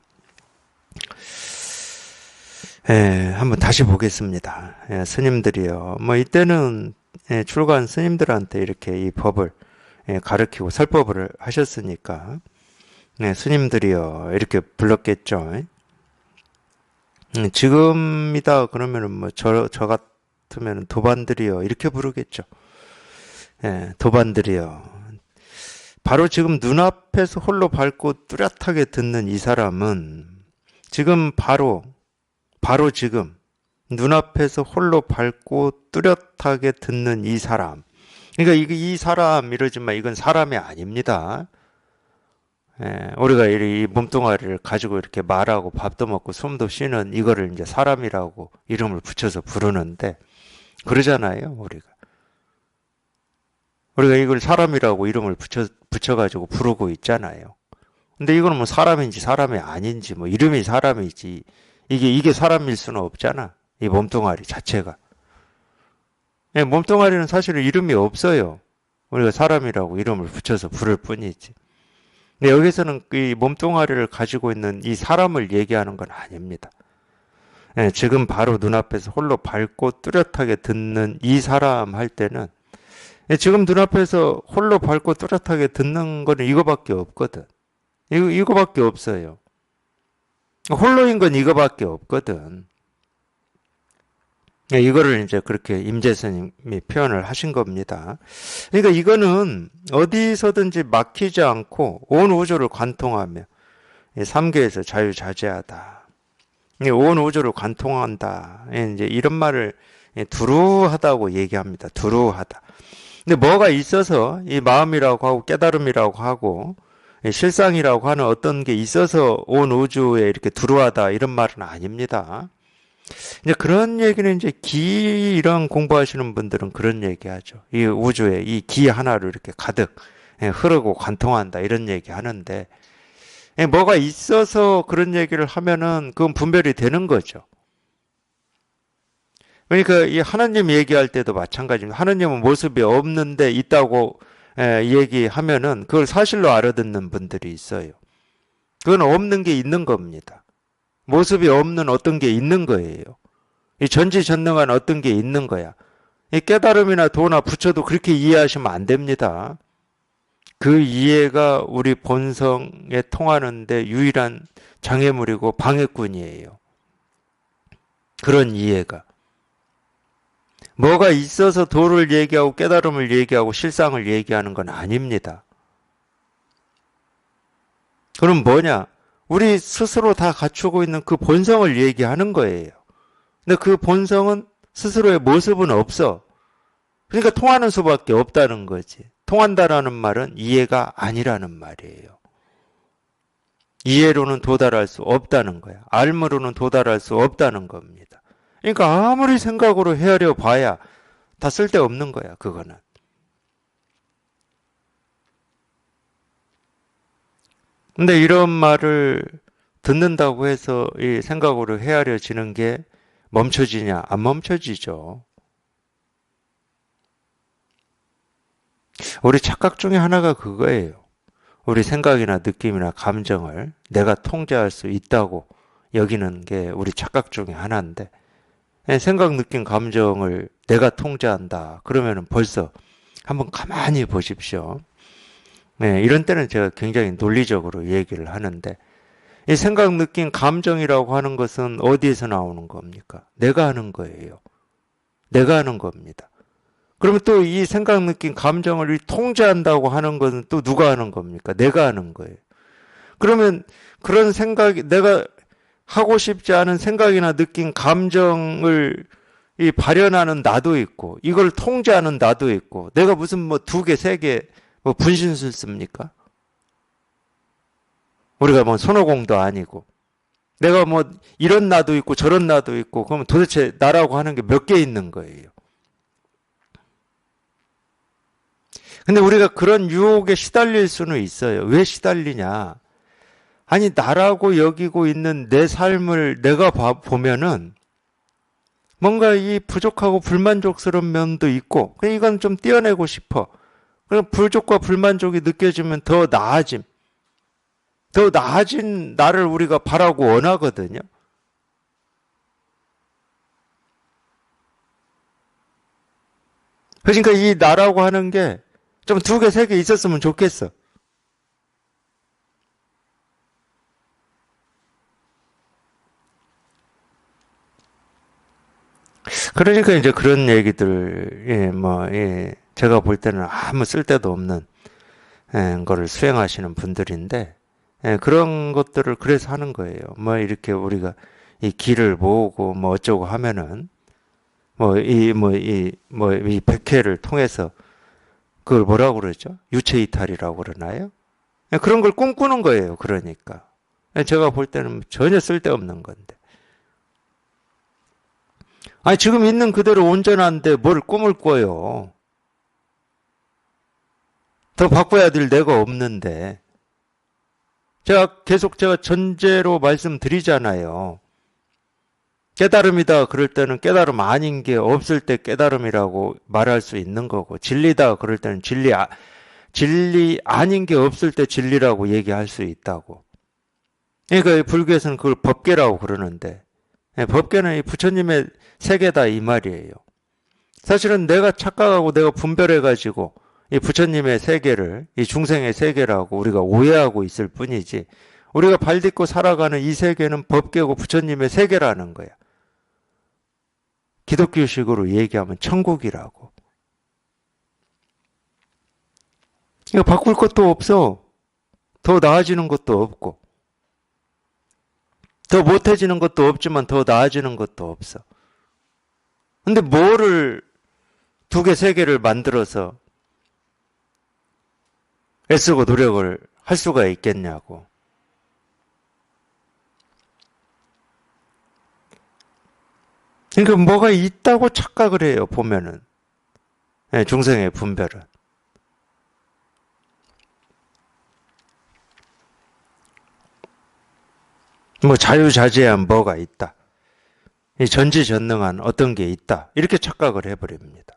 한번 다시 보겠습니다. 스님들이요. 이때는 출가한 스님들한테 이렇게 이 법을 가르치고 설법을 하셨으니까 네, 스님들이여 이렇게 불렀겠죠. 지금이다 그러면은 뭐 저 같으면 도반들이여 이렇게 부르겠죠. 예, 도반들이여. 바로 지금 눈앞에서 홀로 밟고 뚜렷하게 듣는 이 사람은 지금 바로 지금 눈앞에서 홀로 밟고 뚜렷하게 듣는 이 사람. 그러니까 이 사람 이러지만 이건 사람이 아닙니다. 예, 우리가 이 몸뚱아리를 가지고 이렇게 말하고 밥도 먹고 숨도 쉬는 이거를 이제 사람이라고 이름을 붙여서 부르는데 그러잖아요, 우리가 이걸 사람이라고 이름을 붙여가지고 부르고 있잖아요. 근데 이거는 뭐 사람인지 사람이 아닌지 뭐 이름이 사람이지 이게 사람일 수는 없잖아. 이 몸뚱아리 자체가. 예, 몸뚱아리는 사실은 이름이 없어요. 우리가 사람이라고 이름을 붙여서 부를 뿐이지. 근데 여기서는 이 몸뚱아리를 가지고 있는 이 사람을 얘기하는 건 아닙니다. 예, 지금 바로 눈앞에서 홀로 밝고 뚜렷하게 듣는 이 사람 할 때는 예, 지금 눈앞에서 홀로 밝고 뚜렷하게 듣는 거는 이거밖에 없거든. 이거밖에 없어요. 홀로인 건 이거밖에 없거든. 예, 이거를 이제 그렇게 임재스님이 표현을 하신 겁니다. 그러니까 이거는 어디서든지 막히지 않고 온 우주를 관통하며 삼계에서 자유자재하다. 온 우주를 관통한다. 이제 이런 말을 두루하다고 얘기합니다. 두루하다. 근데 뭐가 있어서 이 마음이라고 하고 깨달음이라고 하고 실상이라고 하는 어떤 게 있어서 온 우주에 이렇게 두루하다 이런 말은 아닙니다. 이제 그런 얘기는 이제 기 이런 공부하시는 분들은 그런 얘기하죠. 이 우주에 이 기 하나로 이렇게 가득 흐르고 관통한다 이런 얘기 하는데 뭐가 있어서 그런 얘기를 하면은 그건 분별이 되는 거죠. 그러니까 이 하나님 얘기할 때도 마찬가지입니다. 하나님은 모습이 없는데 있다고 얘기하면은 그걸 사실로 알아듣는 분들이 있어요. 그건 없는 게 있는 겁니다. 모습이 없는 어떤 게 있는 거예요. 이 전지전능한 어떤 게 있는 거야. 이 깨달음이나 도나 부처도 그렇게 이해하시면 안 됩니다. 그 이해가 우리 본성에 통하는데 유일한 장애물이고 방해꾼이에요. 그런 이해가. 뭐가 있어서 도를 얘기하고 깨달음을 얘기하고 실상을 얘기하는 건 아닙니다. 그럼 뭐냐? 우리 스스로 다 갖추고 있는 그 본성을 얘기하는 거예요. 근데 그 본성은 스스로의 모습은 없어. 그러니까 통하는 수밖에 없다는 거지. 통한다라는 말은 이해가 아니라는 말이에요. 이해로는 도달할 수 없다는 거야. 알므로는 도달할 수 없다는 겁니다. 그러니까 아무리 생각으로 헤아려 봐야 다 쓸데없는 거야, 그거는. 근데 이런 말을 듣는다고 해서 이 생각으로 헤아려지는 게 멈춰지냐? 안 멈춰지죠. 우리 착각 중에 하나가 그거예요. 우리 생각이나 느낌이나 감정을 내가 통제할 수 있다고 여기는 게 우리 착각 중에 하나인데 생각, 느낌, 감정을 내가 통제한다. 그러면은 벌써 한번 가만히 보십시오. 네, 이런 때는 제가 굉장히 논리적으로 얘기를 하는데 이 생각, 느낌, 감정이라고 하는 것은 어디에서 나오는 겁니까? 내가 하는 거예요. 내가 하는 겁니다. 그러면 또 이 생각, 느낌, 감정을 통제한다고 하는 것은 또 누가 하는 겁니까? 내가 하는 거예요. 그러면 그런 생각이 내가 하고 싶지 않은 생각이나 느낌, 감정을 이 발현하는 나도 있고 이걸 통제하는 나도 있고 내가 무슨 뭐 두 개, 세 개 뭐 분신술 씁니까? 우리가 뭐 손오공도 아니고 내가 뭐 이런 나도 있고 저런 나도 있고 그러면 도대체 나라고 하는 게 몇 개 있는 거예요. 근데 우리가 그런 유혹에 시달릴 수는 있어요. 왜 시달리냐? 아니 나라고 여기고 있는 내 삶을 내가 보면은 뭔가 이 부족하고 불만족스러운 면도 있고 그냥 이건 좀 떼어내고 싶어. 그럼 부족과 불만족이 느껴지면 더 나아짐. 더 나아진 나를 우리가 바라고 원하거든요. 그러니까 이 나라고 하는 게 좀 두 개, 세 개 있었으면 좋겠어. 그러니까 이제 그런 얘기들, 제가 볼 때는 아무 쓸데도 없는 거를 수행하시는 분들인데, 그런 것들을 그래서 하는 거예요. 뭐 이렇게 우리가 이 길을 모으고 뭐 어쩌고 하면은 이 백회를 통해서 그걸 뭐라고 그러죠? 유체 이탈이라고 그러나요? 그런 걸 꿈꾸는 거예요. 그러니까. 제가 볼 때는 전혀 쓸데없는 건데. 아니, 지금 있는 그대로 온전한데 뭘 꿈을 꿔요. 더 바꿔야 될 내가 없는데. 제가 전제로 말씀드리잖아요. 깨달음이다 그럴 때는 깨달음 아닌 게 없을 때 깨달음이라고 말할 수 있는 거고, 진리다 그럴 때는 진리 아닌 게 없을 때 진리라고 얘기할 수 있다고. 그러니까 불교에서는 그걸 법계라고 그러는데, 법계는 이 부처님의 세계다 이 말이에요. 사실은 내가 착각하고 내가 분별해가지고 이 부처님의 세계를 이 중생의 세계라고 우리가 오해하고 있을 뿐이지, 우리가 발 딛고 살아가는 이 세계는 법계고 부처님의 세계라는 거야. 기독교식으로 얘기하면 천국이라고. 이거 바꿀 것도 없어. 더 나아지는 것도 없고. 더 못해지는 것도 없지만 더 나아지는 것도 없어. 근데 뭐를 두 개, 세 개를 만들어서 애쓰고 노력을 할 수가 있겠냐고. 그러니까 뭐가 있다고 착각을 해요, 보면은. 중생의 분별은. 뭐 자유자재한 뭐가 있다. 이 전지전능한 어떤 게 있다. 이렇게 착각을 해버립니다.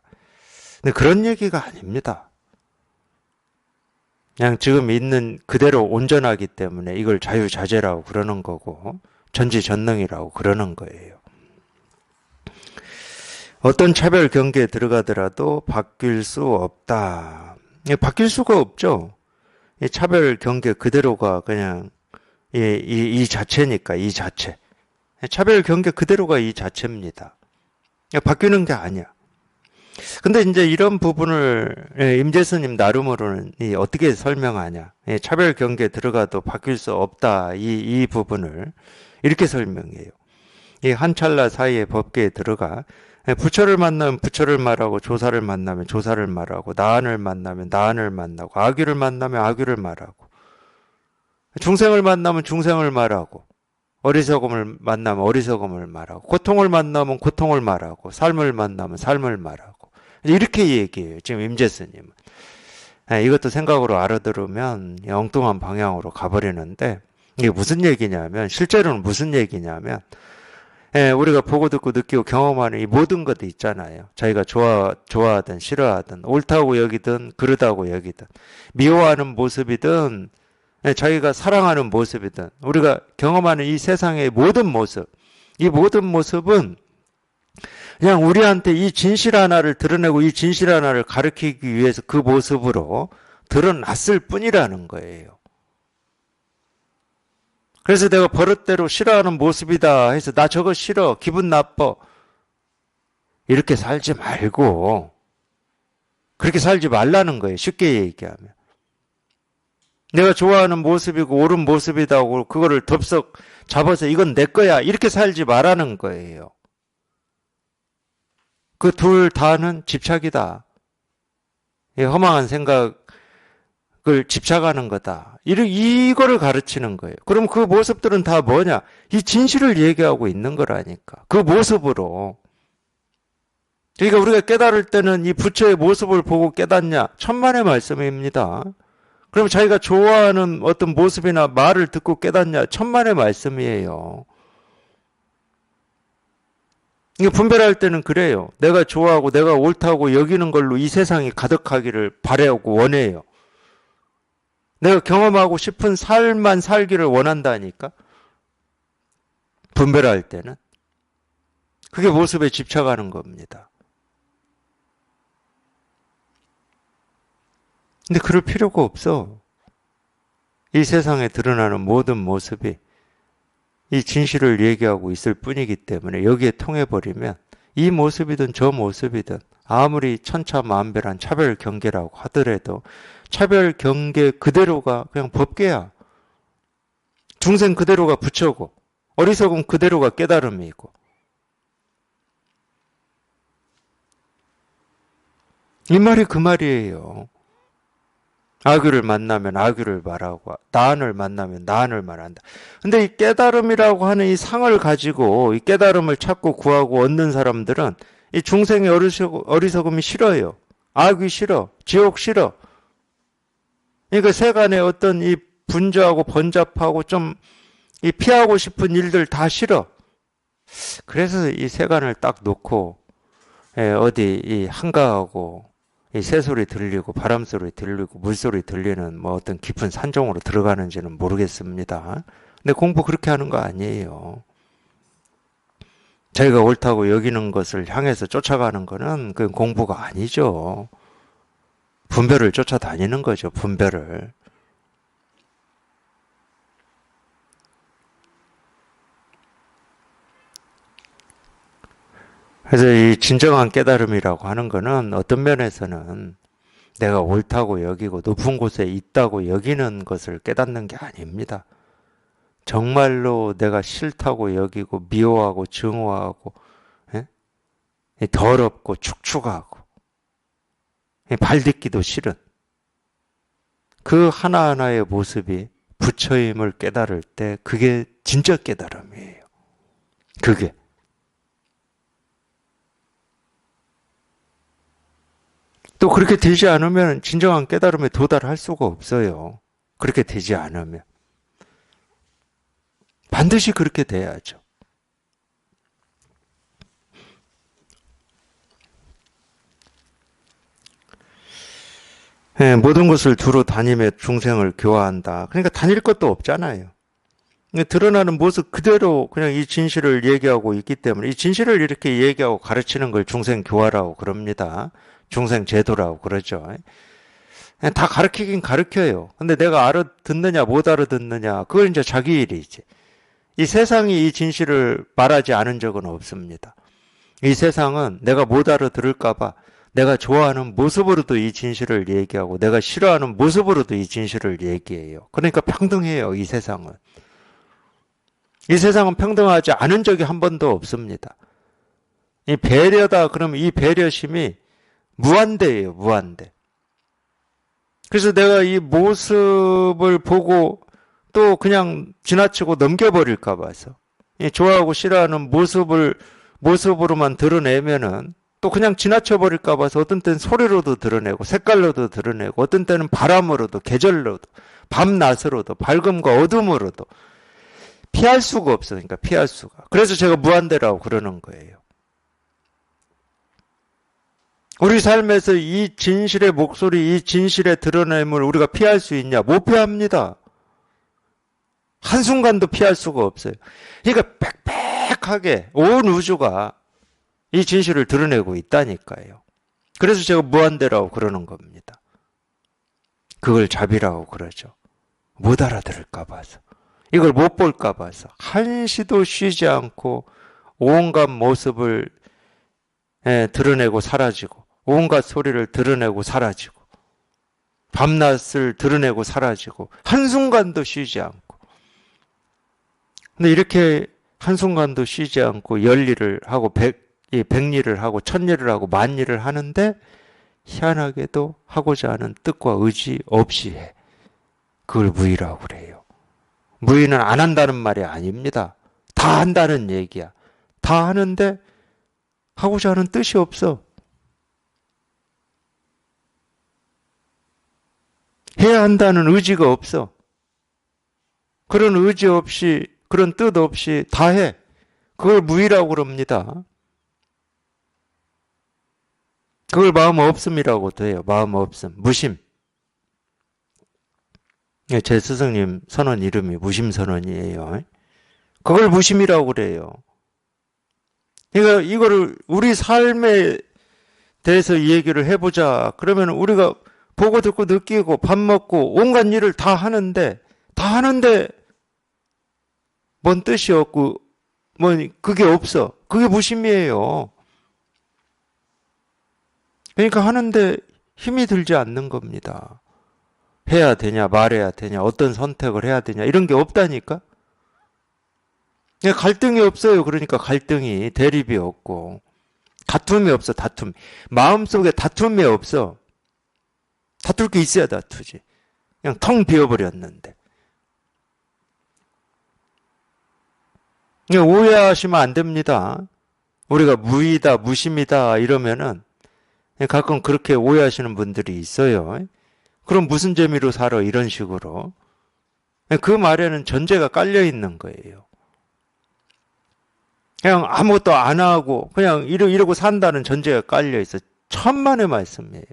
근데 그런 얘기가 아닙니다. 그냥 지금 있는 그대로 온전하기 때문에 이걸 자유자재라고 그러는 거고, 전지전능이라고 그러는 거예요. 어떤 차별 경계에 들어가더라도 바뀔 수 없다. 바뀔 수가 없죠. 이 차별 경계 그대로가 그냥 이 자체니까, 이 자체. 차별 경계 그대로가 이 자체입니다. 바뀌는 게 아니야. 근데 이제 이런 부분을 임재스님 나름으로는 어떻게 설명하냐. 차별 경계에 들어가도 바뀔 수 없다. 이 부분을 이렇게 설명해요. 이 한 찰나 사이의 법계에 들어가 부처를 만나면 부처를 말하고, 조사를 만나면 조사를 말하고, 나한을 만나면 나한을 만나고, 아귀를 만나면 아귀를 말하고, 중생을 만나면 중생을 말하고, 어리석음을 만나면 어리석음을 말하고, 고통을 만나면 고통을 말하고, 삶을 만나면 삶을 말하고, 이렇게 얘기해요. 지금 임재스님은. 이것도 생각으로 알아들으면 엉뚱한 방향으로 가버리는데, 이게 무슨 얘기냐면, 실제로는 무슨 얘기냐면, 우리가 보고 듣고 느끼고 경험하는 이 모든 것들 있잖아요. 자기가 좋아하든 싫어하든, 옳다고 여기든 그르다고 여기든, 미워하는 모습이든 자기가 사랑하는 모습이든, 우리가 경험하는 이 세상의 모든 모습, 이 모든 모습은 그냥 우리한테 이 진실 하나를 드러내고 이 진실 하나를 가르치기 위해서 그 모습으로 드러났을 뿐이라는 거예요. 그래서 내가 버릇대로 싫어하는 모습이다 해서 나 저거 싫어, 기분 나빠, 이렇게 살지 말고, 그렇게 살지 말라는 거예요. 쉽게 얘기하면. 내가 좋아하는 모습이고 옳은 모습이다고 그거를 덥석 잡아서 이건 내 거야, 이렇게 살지 말라는 거예요. 그 둘 다는 집착이다. 허망한 생각을 집착하는 거다. 이거를 가르치는 거예요. 그럼 그 모습들은 다 뭐냐? 이 진실을 얘기하고 있는 거라니까. 그 모습으로. 그러니까 우리가 깨달을 때는 이 부처의 모습을 보고 깨닫냐? 천만의 말씀입니다. 그럼 자기가 좋아하는 어떤 모습이나 말을 듣고 깨닫냐? 천만의 말씀이에요. 이게 분별할 때는 그래요. 내가 좋아하고 내가 옳다고 여기는 걸로 이 세상이 가득하기를 바라고 원해요. 내가 경험하고 싶은 삶만 살기를 원한다니까. 분별할 때는. 그게 모습에 집착하는 겁니다. 근데 그럴 필요가 없어. 이 세상에 드러나는 모든 모습이 이 진실을 얘기하고 있을 뿐이기 때문에 여기에 통해버리면 이 모습이든 저 모습이든 아무리 천차만별한 차별 경계라고 하더라도 차별 경계 그대로가 그냥 법계야. 중생 그대로가 부처고 어리석음 그대로가 깨달음이고. 이 말이 그 말이에요. 악유를 만나면 악유를 말하고 나안을 만나면 나안을 말한다. 근데 이 깨달음이라고 하는 이 상을 가지고 이 깨달음을 찾고 구하고 얻는 사람들은 이 중생의 어리석음이 싫어요. 악이 싫어. 지옥 싫어. 그러니까 세간의 어떤 이 분주하고 번잡하고 좀 이 피하고 싶은 일들 다 싫어. 그래서 이 세간을 딱 놓고 어디 이 한가하고 이 새소리 들리고 바람소리 들리고 물소리 들리는 뭐 어떤 깊은 산정으로 들어가는지는 모르겠습니다. 근데 공부 그렇게 하는 거 아니에요. 자기가 옳다고 여기는 것을 향해서 쫓아가는 거는 그 공부가 아니죠. 분별을 쫓아다니는 거죠. 분별을. 그래서 이 진정한 깨달음이라고 하는 거는 어떤 면에서는 내가 옳다고 여기고 높은 곳에 있다고 여기는 것을 깨닫는 게 아닙니다. 정말로 내가 싫다고 여기고 미워하고 증오하고 더럽고 축축하고 발딛기도 싫은 그 하나하나의 모습이 부처임을 깨달을 때 그게 진짜 깨달음이에요. 그게. 또 그렇게 되지 않으면 진정한 깨달음에 도달할 수가 없어요. 그렇게 되지 않으면. 반드시 그렇게 돼야죠. 모든 것을 두루 다니며 중생을 교화한다. 그러니까 다닐 것도 없잖아요. 드러나는 모습 그대로 그냥 이 진실을 얘기하고 있기 때문에 이 진실을 이렇게 얘기하고 가르치는 걸 중생 교화라고 그럽니다. 중생 제도라고 그러죠. 다 가르치긴 가르쳐요. 근데 내가 알아듣느냐 못 알아듣느냐 그건 이제 자기 일이지. 이 세상이 이 진실을 말하지 않은 적은 없습니다. 이 세상은 내가 못 알아들을까 봐 내가 좋아하는 모습으로도 이 진실을 얘기하고 내가 싫어하는 모습으로도 이 진실을 얘기해요. 그러니까 평등해요. 이 세상은. 이 세상은 평등하지 않은 적이 한 번도 없습니다. 이 배려다 그러면 이 배려심이 무한대예요. 무한대. 그래서 내가 이 모습을 보고 또 그냥 지나치고 넘겨버릴까 봐서 이 좋아하고 싫어하는 모습으로만 드러내면은 또 그냥 지나쳐버릴까 봐서 어떤 때는 소리로도 드러내고 색깔로도 드러내고 어떤 때는 바람으로도 계절로도 밤낮으로도 밝음과 어둠으로도 피할 수가 없으니까 피할 수가. 그래서 제가 무한대라고 그러는 거예요. 우리 삶에서 이 진실의 목소리, 이 진실의 드러냄을 우리가 피할 수 있냐? 못 피합니다. 한순간도 피할 수가 없어요. 그러니까 빽빽하게 온 우주가 이 진실을 드러내고 있다니까요. 그래서 제가 무한대라고 그러는 겁니다. 그걸 자비라고 그러죠. 못 알아들을까 봐서. 이걸 못 볼까 봐서. 한시도 쉬지 않고 온갖 모습을 드러내고 사라지고 온갖 소리를 드러내고 사라지고 밤낮을 드러내고 사라지고 한순간도 쉬지 않고 근데 이렇게 한순간도 쉬지 않고 열일을 하고 백일을 하고 천일을 하고 만일을 하는데 희한하게도 하고자 하는 뜻과 의지 없이 해. 그걸 무의라고 그래요. 무의는 안 한다는 말이 아닙니다. 다 한다는 얘기야. 다 하는데 하고자 하는 뜻이 없어. 해야 한다는 의지가 없어. 그런 의지 없이 그런 뜻 없이 다 해. 그걸 무의라고 그럽니다. 그걸 마음 없음이라고 돼요. 마음 없음. 무심. 제 스승님 선언 이름이 무심선언이에요. 그걸 무심이라고 그래요. 그러니까 이거를 우리 삶에 대해서 이 얘기를 해보자. 그러면 우리가 보고 듣고 느끼고 밥 먹고 온갖 일을 다 하는데 뭔 뜻이 없고 뭐 그게 없어. 그게 무심이에요. 그러니까 하는데 힘이 들지 않는 겁니다. 해야 되냐, 말해야 되냐, 어떤 선택을 해야 되냐, 이런 게 없다니까? 갈등이 없어요. 그러니까 갈등이, 대립이 없고. 다툼이 없어, 다툼. 마음속에 다툼이 없어. 다툴 게 있어야 다투지. 그냥 텅 비어버렸는데. 오해하시면 안 됩니다. 우리가 무의다, 무심이다 이러면은 가끔 그렇게 오해하시는 분들이 있어요. 그럼 무슨 재미로 살아? 이런 식으로. 그 말에는 전제가 깔려 있는 거예요. 그냥 아무것도 안 하고 그냥 이러고 산다는 전제가 깔려 있어. 천만의 말씀이에요.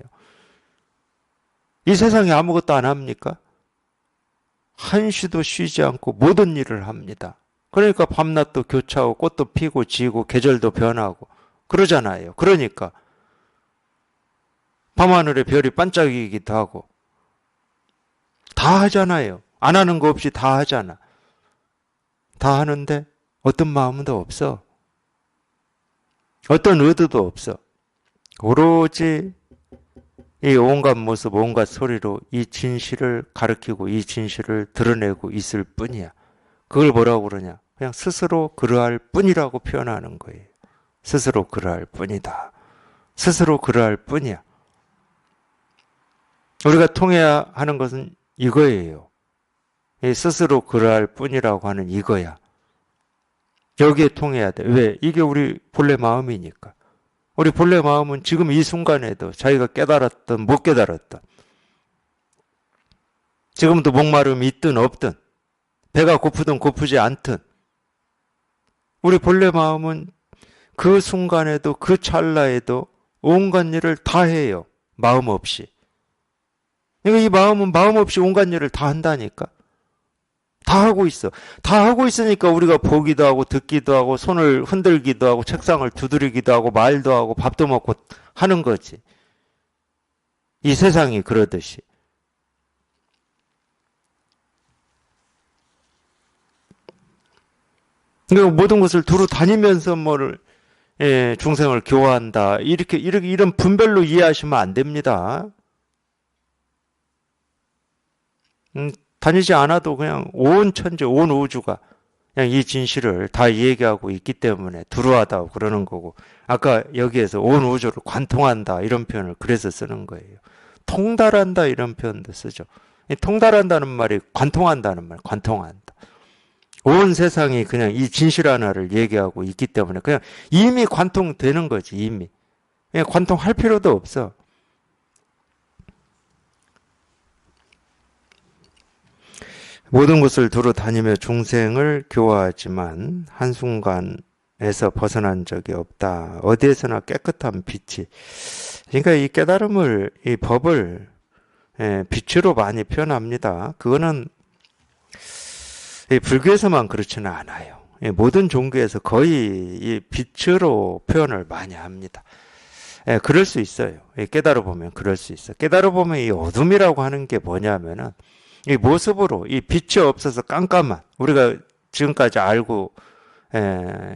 이 세상에 아무것도 안 합니까? 한시도 쉬지 않고 모든 일을 합니다. 그러니까 밤낮도 교차하고 꽃도 피고 지고 계절도 변하고 그러잖아요. 그러니까 밤하늘에 별이 반짝이기도 하고 다 하잖아요. 안 하는 거 없이 다 하잖아. 다 하는데 어떤 마음도 없어. 어떤 의도도 없어. 오로지 이 온갖 모습, 온갖 소리로 이 진실을 가리키고 이 진실을 드러내고 있을 뿐이야. 그걸 뭐라고 그러냐? 그냥 스스로 그러할 뿐이라고 표현하는 거예요. 스스로 그러할 뿐이다. 스스로 그러할 뿐이야. 우리가 통해야 하는 것은 이거예요. 스스로 그러할 뿐이라고 하는 이거야. 여기에 통해야 돼. 왜? 이게 우리 본래 마음이니까. 우리 본래 마음은 지금 이 순간에도 자기가 깨달았든 못 깨달았든 지금도 목마름이 있든 없든 배가 고프든 고프지 않든 우리 본래 마음은 그 순간에도 그 찰나에도 온갖 일을 다 해요. 마음 없이. 그러니까 이 마음은 마음 없이 온갖 일을 다 한다니까. 다 하고 있어. 다 하고 있으니까 우리가 보기도 하고 듣기도 하고 손을 흔들기도 하고 책상을 두드리기도 하고 말도 하고 밥도 먹고 하는 거지. 이 세상이 그러듯이. 그러니까 모든 것을 두루 다니면서 중생을 교화한다. 이런 분별로 이해하시면 안 됩니다. 다니지 않아도 그냥 온 천지, 온 우주가 그냥 이 진실을 다 얘기하고 있기 때문에 두루하다고 그러는 거고, 아까 여기에서 온 우주를 관통한다 이런 표현을 그래서 쓰는 거예요. 통달한다 이런 표현도 쓰죠. 통달한다는 말이 관통한다는 말, 관통한다. 온 세상이 그냥 이 진실 하나를 얘기하고 있기 때문에 그냥 이미 관통되는 거지, 이미. 그냥 관통할 필요도 없어. 모든 것을 두루 다니며 중생을 교화하지만 한순간에서 벗어난 적이 없다. 어디에서나 깨끗한 빛이. 그러니까 이 깨달음을, 이 법을 빛으로 많이 표현합니다. 그거는 불교에서만 그렇지는 않아요. 모든 종교에서 거의 이 빛으로 표현을 많이 합니다. 그럴 수 있어요. 깨달아 보면 그럴 수 있어. 깨달아 보면 이 어둠이라고 하는 게 뭐냐면은 이 모습으로 이 빛이 없어서 깜깜한 우리가 지금까지 알고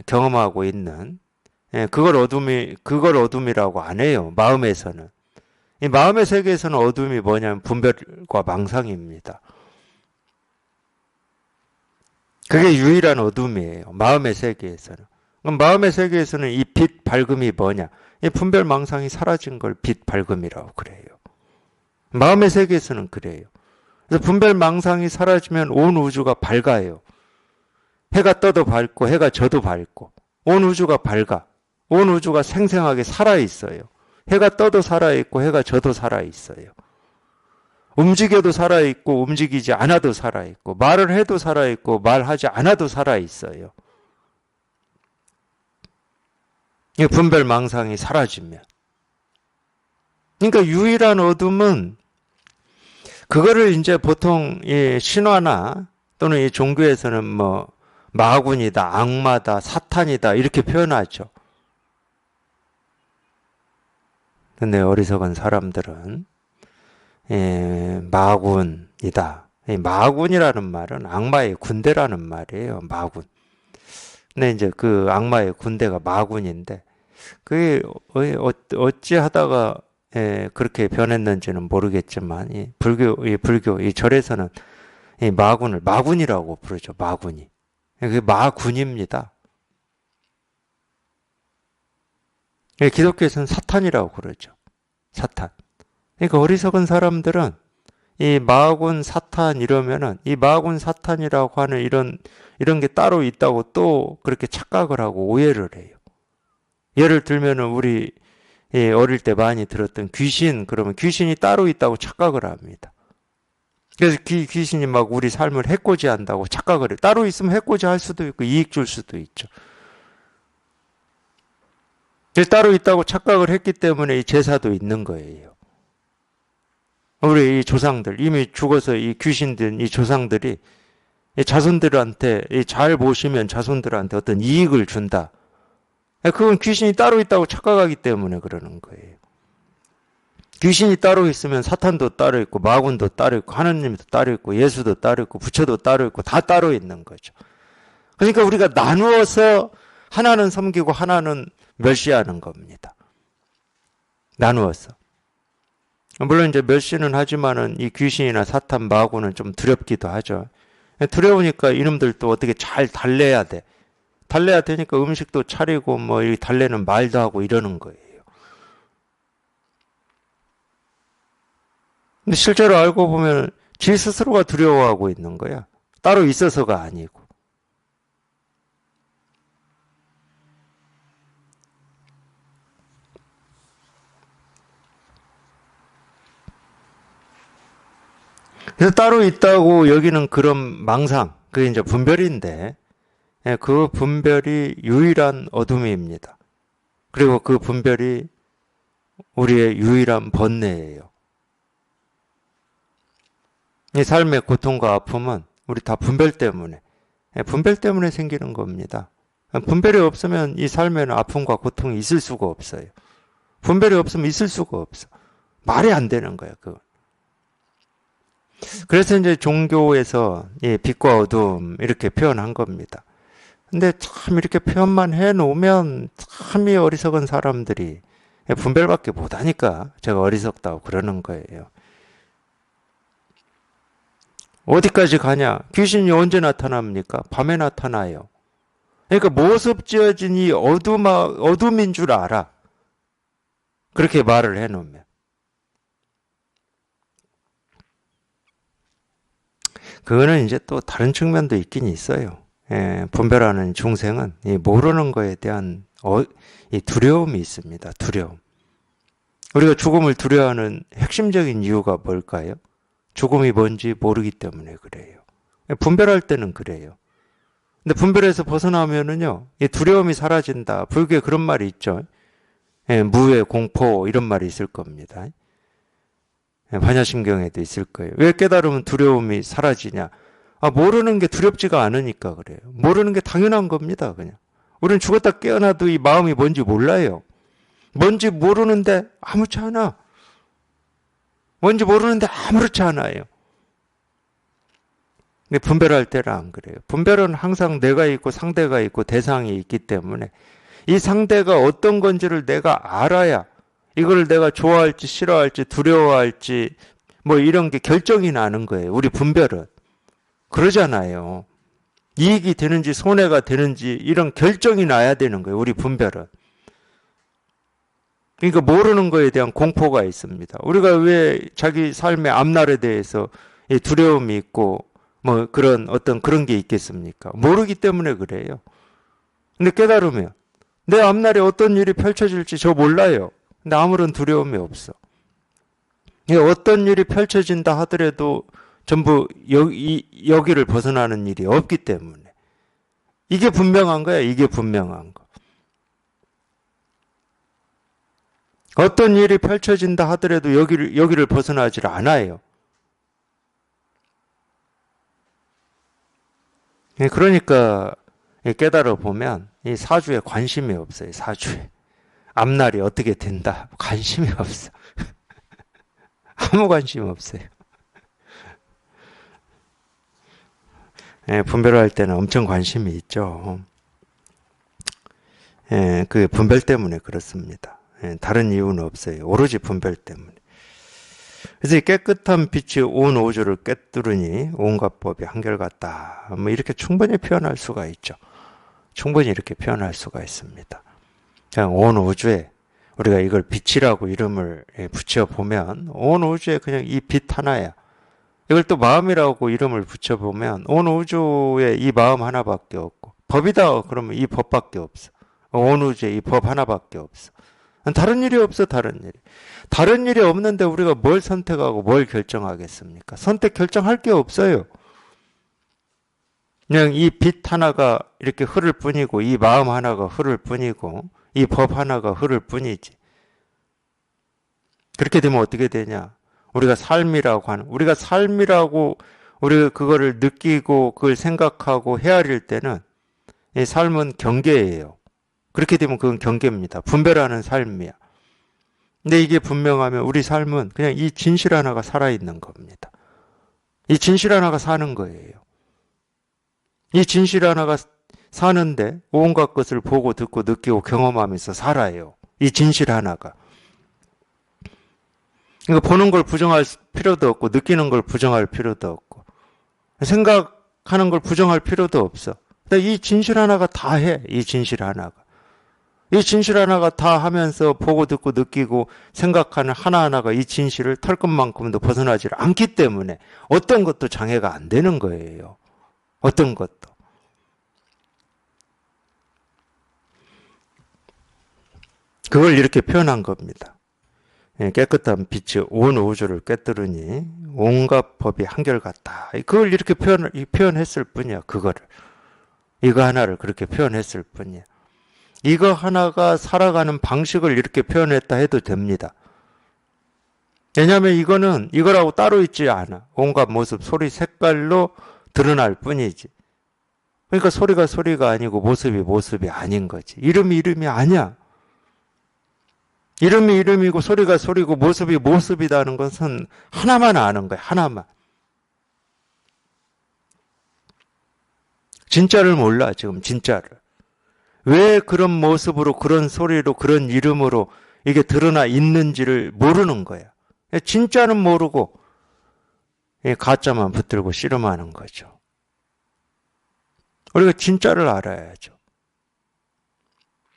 경험하고 있는 그걸 어둠이라고 안 해요. 마음에서는. 이 마음의 세계에서는 어둠이 뭐냐면 분별과 망상입니다. 그게 유일한 어둠이에요. 마음의 세계에서는. 그럼 마음의 세계에서는 이 빛 밝음이 뭐냐? 이 분별 망상이 사라진 걸 빛 밝음이라고 그래요. 마음의 세계에서는 그래요. 그래서 분별 망상이 사라지면 온 우주가 밝아요. 해가 떠도 밝고 해가 져도 밝고 온 우주가 밝아. 온 우주가 생생하게 살아있어요. 해가 떠도 살아있고 해가 져도 살아있어요. 움직여도 살아있고 움직이지 않아도 살아있고 말을 해도 살아있고 말하지 않아도 살아있어요. 이 분별 망상이 사라지면. 그러니까 유일한 어둠은 그거를 이제 보통 이 신화나 또는 이 종교에서는 뭐 마군이다, 악마다, 사탄이다 이렇게 표현하죠. 근데 어리석은 사람들은 마군이다. 이 마군이라는 말은 악마의 군대라는 말이에요. 마군. 근데 이제 그 악마의 군대가 마군인데 그게 어찌 하다가 그렇게 변했는지는 모르겠지만 이 절에서는 이 마군을 마군이라고 부르죠. 마군이. 그게 마군입니다. 기독교에서는 사탄이라고 그러죠. 사탄. 그러니까 어리석은 사람들은 이 마군 사탄 이러면은 이 마군 사탄이라고 하는 이런 게 따로 있다고 또 그렇게 착각을 하고 오해를 해요. 예를 들면은 우리 어릴 때 많이 들었던 귀신, 그러면 귀신이 따로 있다고 착각을 합니다. 그래서 귀신이 막 우리 삶을 해코지 한다고 착각을 해요. 따로 있으면 해코지 할 수도 있고 이익 줄 수도 있죠. 따로 있다고 착각을 했기 때문에 이 제사도 있는 거예요. 우리 이 조상들, 이미 죽어서 이 귀신된 이 조상들이 이 자손들한테 잘 모시면 자손들한테 어떤 이익을 준다. 그건 귀신이 따로 있다고 착각하기 때문에 그러는 거예요. 귀신이 따로 있으면 사탄도 따로 있고 마군도 따로 있고 하느님도 따로 있고 예수도 따로 있고 부처도 따로 있고 다 따로 있는 거죠. 그러니까 우리가 나누어서 하나는 섬기고 하나는 멸시하는 겁니다. 나누어서. 물론 이제 멸시는 하지만은 이 귀신이나 사탄 마구는 좀 두렵기도 하죠. 두려우니까 이놈들도 어떻게 잘 달래야 돼. 달래야 되니까 음식도 차리고 뭐 이 달래는 말도 하고 이러는 거예요. 근데 실제로 알고 보면 지 스스로가 두려워하고 있는 거야. 따로 있어서가 아니고. 그래서 따로 있다고 여기는 그런 망상, 그게 이제 분별인데, 그 분별이 유일한 어둠입니다. 그리고 그 분별이 우리의 유일한 번뇌예요. 이 삶의 고통과 아픔은 우리 다 분별 때문에 생기는 겁니다. 분별이 없으면 이 삶에는 아픔과 고통이 있을 수가 없어요. 분별이 없으면 있을 수가 없어. 말이 안 되는 거야, 그건. 그래서 이제 종교에서 빛과 어둠 이렇게 표현한 겁니다. 근데 참 이렇게 표현만 해놓으면 참 이 어리석은 사람들이 분별밖에 못하니까 제가 어리석다고 그러는 거예요. 어디까지 가냐? 귀신이 언제 나타납니까? 밤에 나타나요. 그러니까 모습 지어진 이 어둠인 줄 알아. 그렇게 말을 해놓으면. 그거는 이제 또 다른 측면도 있긴 있어요. 분별하는 중생은 모르는 거에 대한 이 두려움이 있습니다. 두려움. 우리가 죽음을 두려워하는 핵심적인 이유가 뭘까요? 죽음이 뭔지 모르기 때문에 그래요. 분별할 때는 그래요. 근데 분별에서 벗어나면은요, 이 두려움이 사라진다. 불교에 그런 말이 있죠. 무의 공포 이런 말이 있을 겁니다. 반야심경에도 있을 거예요. 왜 깨달으면 두려움이 사라지냐? 모르는 게 두렵지가 않으니까 그래요. 모르는 게 당연한 겁니다, 그냥. 우리는 죽었다 깨어나도 이 마음이 뭔지 몰라요. 뭔지 모르는데 아무렇지 않아. 뭔지 모르는데 아무렇지 않아요. 근데 분별할 때는 안 그래요. 분별은 항상 내가 있고 상대가 있고 대상이 있기 때문에 이 상대가 어떤 건지를 내가 알아야 이걸 내가 좋아할지 싫어할지 두려워할지 뭐 이런 게 결정이 나는 거예요. 우리 분별은. 그러잖아요. 이익이 되는지 손해가 되는지 이런 결정이 나야 되는 거예요. 우리 분별은. 그러니까 모르는 거에 대한 공포가 있습니다. 우리가 왜 자기 삶의 앞날에 대해서 두려움이 있고 뭐 그런 게 있겠습니까? 모르기 때문에 그래요. 근데 깨달으면 내 앞날에 어떤 일이 펼쳐질지 저 몰라요. 근데 아무런 두려움이 없어. 어떤 일이 펼쳐진다 하더라도 전부 여기를 벗어나는 일이 없기 때문에. 이게 분명한 거야, 이게 분명한 거. 어떤 일이 펼쳐진다 하더라도 여기를 벗어나질 않아요. 그러니까 깨달아 보면 이 사주에 관심이 없어요, 사주에. 앞날이 어떻게 된다, 관심이 없어. 아무 관심 없어요. 분별할 때는 엄청 관심이 있죠. 그 분별 때문에 그렇습니다. 다른 이유는 없어요. 오로지 분별 때문에. 그래서 이 깨끗한 빛이 온 우주를 꿰뚫으니 온갖 법이 한결같다. 뭐 이렇게 충분히 표현할 수가 있죠. 충분히 이렇게 표현할 수가 있습니다. 그냥 온 우주에 우리가 이걸 빛이라고 이름을 붙여보면 온 우주에 그냥 이 빛 하나야. 이걸 또 마음이라고 이름을 붙여보면 온 우주에 이 마음 하나밖에 없고 법이다 그러면 이 법밖에 없어. 온 우주에 이 법 하나밖에 없어. 다른 일이 없어. 다른 일이 없는데 우리가 뭘 선택하고 뭘 결정하겠습니까? 선택 결정할 게 없어요. 그냥 이 빛 하나가 이렇게 흐를 뿐이고 이 마음 하나가 흐를 뿐이고 이 법 하나가 흐를 뿐이지. 그렇게 되면 어떻게 되냐? 우리가 삶이라고 우리가 그거를 느끼고 그걸 생각하고 헤아릴 때는 이 삶은 경계예요. 그렇게 되면 그건 경계입니다. 분별하는 삶이야. 근데 이게 분명하면 우리 삶은 그냥 이 진실 하나가 살아있는 겁니다. 이 진실 하나가 사는 거예요. 이 진실 하나가 사는데 온갖 것을 보고 듣고 느끼고 경험하면서 살아요. 이 진실 하나가. 그러니까 보는 걸 부정할 필요도 없고 느끼는 걸 부정할 필요도 없고 생각하는 걸 부정할 필요도 없어. 근데 이 진실 하나가 다 해. 이 진실 하나가. 이 진실 하나가 다 하면서 보고 듣고 느끼고 생각하는 하나하나가 이 진실을 털끝만큼도 벗어나지 않기 때문에 어떤 것도 장애가 안 되는 거예요. 어떤 것도. 그걸 이렇게 표현한 겁니다. 깨끗한 빛이 온 우주를 꿰뚫으니 온갖 법이 한결같다. 그걸 이렇게 표현했을 뿐이야. 그거를. 이거 하나를 그렇게 표현했을 뿐이야. 이거 하나가 살아가는 방식을 이렇게 표현했다 해도 됩니다. 왜냐하면 이거는 이거라고 따로 있지 않아. 온갖 모습, 소리, 색깔로 드러날 뿐이지. 그러니까 소리가 소리가 아니고 모습이 모습이 아닌 거지. 이름이 아니야. 이름이 이름이고 소리가 소리고 모습이 모습이라는 것은 하나만 아는 거야. 하나만. 진짜를 몰라. 지금 진짜를. 왜 그런 모습으로 그런 소리로 그런 이름으로 이게 드러나 있는지를 모르는 거야. 진짜는 모르고 가짜만 붙들고 씨름하는 거죠. 우리가 진짜를 알아야죠.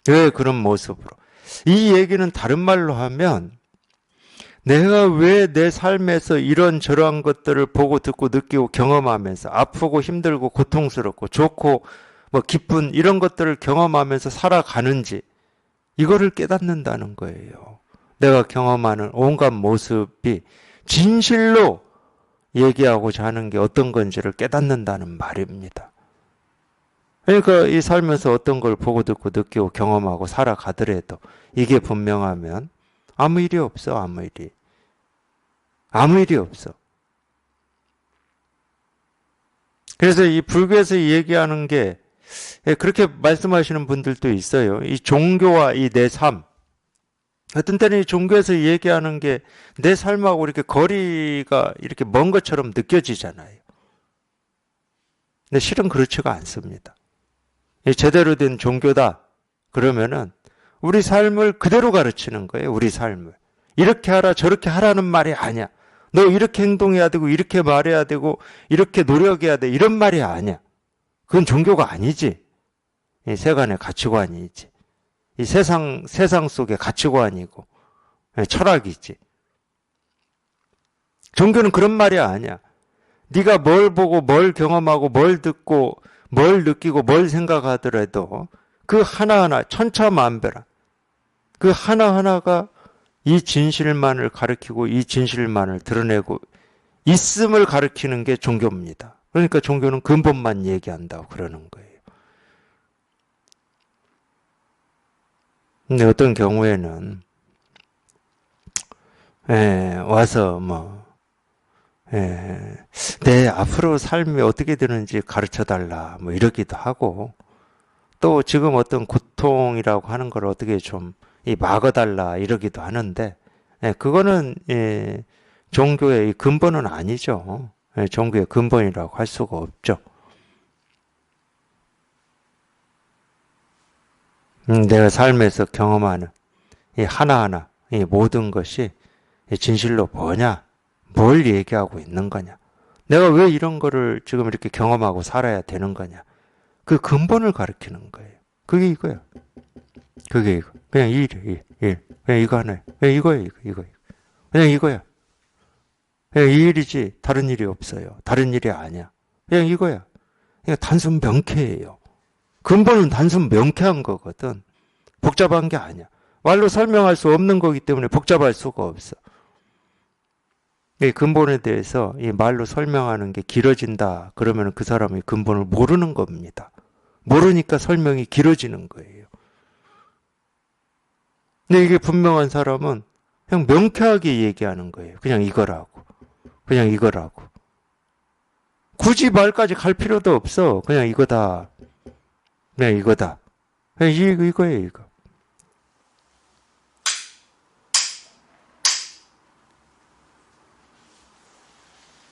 왜 그런 모습으로. 이 얘기는 다른 말로 하면 내가 왜 내 삶에서 이런저런 것들을 보고 듣고 느끼고 경험하면서 아프고 힘들고 고통스럽고 좋고 뭐 기쁜 이런 것들을 경험하면서 살아가는지 이거를 깨닫는다는 거예요. 내가 경험하는 온갖 모습이 진실로 얘기하고자 하는 게 어떤 건지를 깨닫는다는 말입니다. 그러니까 이 살면서 어떤 걸 보고 듣고 느끼고 경험하고 살아가더라도 이게 분명하면 아무 일이 없어. 아무 일이 없어. 그래서 이 불교에서 얘기하는 게 그렇게 말씀하시는 분들도 있어요. 이 종교와 이 내 삶. 어떤 때는 이 종교에서 얘기하는 게 내 삶하고 이렇게 거리가 이렇게 먼 것처럼 느껴지잖아요. 근데 실은 그렇지가 않습니다. 제대로 된 종교다. 그러면은 우리 삶을 그대로 가르치는 거예요. 우리 삶을. 이렇게 하라 저렇게 하라는 말이 아니야. 너 이렇게 행동해야 되고 이렇게 말해야 되고 이렇게 노력해야 돼. 이런 말이 아니야. 그건 종교가 아니지. 이 세간의 가치관이지. 이 세상 속의 가치관이고 철학이지. 종교는 그런 말이 아니야. 네가 뭘 보고 뭘 경험하고 뭘 듣고 뭘 느끼고 뭘 생각하더라도 그 하나하나 천차만별한 그 하나하나가 이 진실만을 가리키고 이 진실만을 드러내고 있음을 가리키는 게 종교입니다. 그러니까 종교는 근본만 얘기한다고 그러는 거예요. 근데 어떤 경우에는 와서 내 앞으로 삶이 어떻게 되는지 가르쳐달라 이러기도 하고 또 지금 어떤 고통이라고 하는 걸 어떻게 좀 막아달라 이러기도 하는데 그거는 종교의 근본은 아니죠. 종교의 근본이라고 할 수가 없죠. 내가 삶에서 경험하는 이 하나하나, 이 모든 것이 진실로 뭐냐? 뭘 얘기하고 있는 거냐? 내가 왜 이런 거를 지금 이렇게 경험하고 살아야 되는 거냐? 그 근본을 가리키는 거예요. 그게 이거야. 그게 이거. 그냥 일이야, 일. 그냥 이거 하나야. 그냥 이거야, 이거. 그냥 이거야. 그냥 이 일이지 다른 일이 없어요. 다른 일이 아니야. 그냥 이거야. 그냥 단순 명쾌해요. 근본은 단순 명쾌한 거거든. 복잡한 게 아니야. 말로 설명할 수 없는 거기 때문에 복잡할 수가 없어. 이 근본에 대해서 이 말로 설명하는 게 길어진다. 그러면 그 사람이 근본을 모르는 겁니다. 모르니까 설명이 길어지는 거예요. 근데 이게 분명한 사람은 그냥 명쾌하게 얘기하는 거예요. 그냥 이거라고. 그냥 이거라고. 굳이 말까지 갈 필요도 없어. 그냥 이거다. 그냥 이거다. 그냥 이거예요, 이거.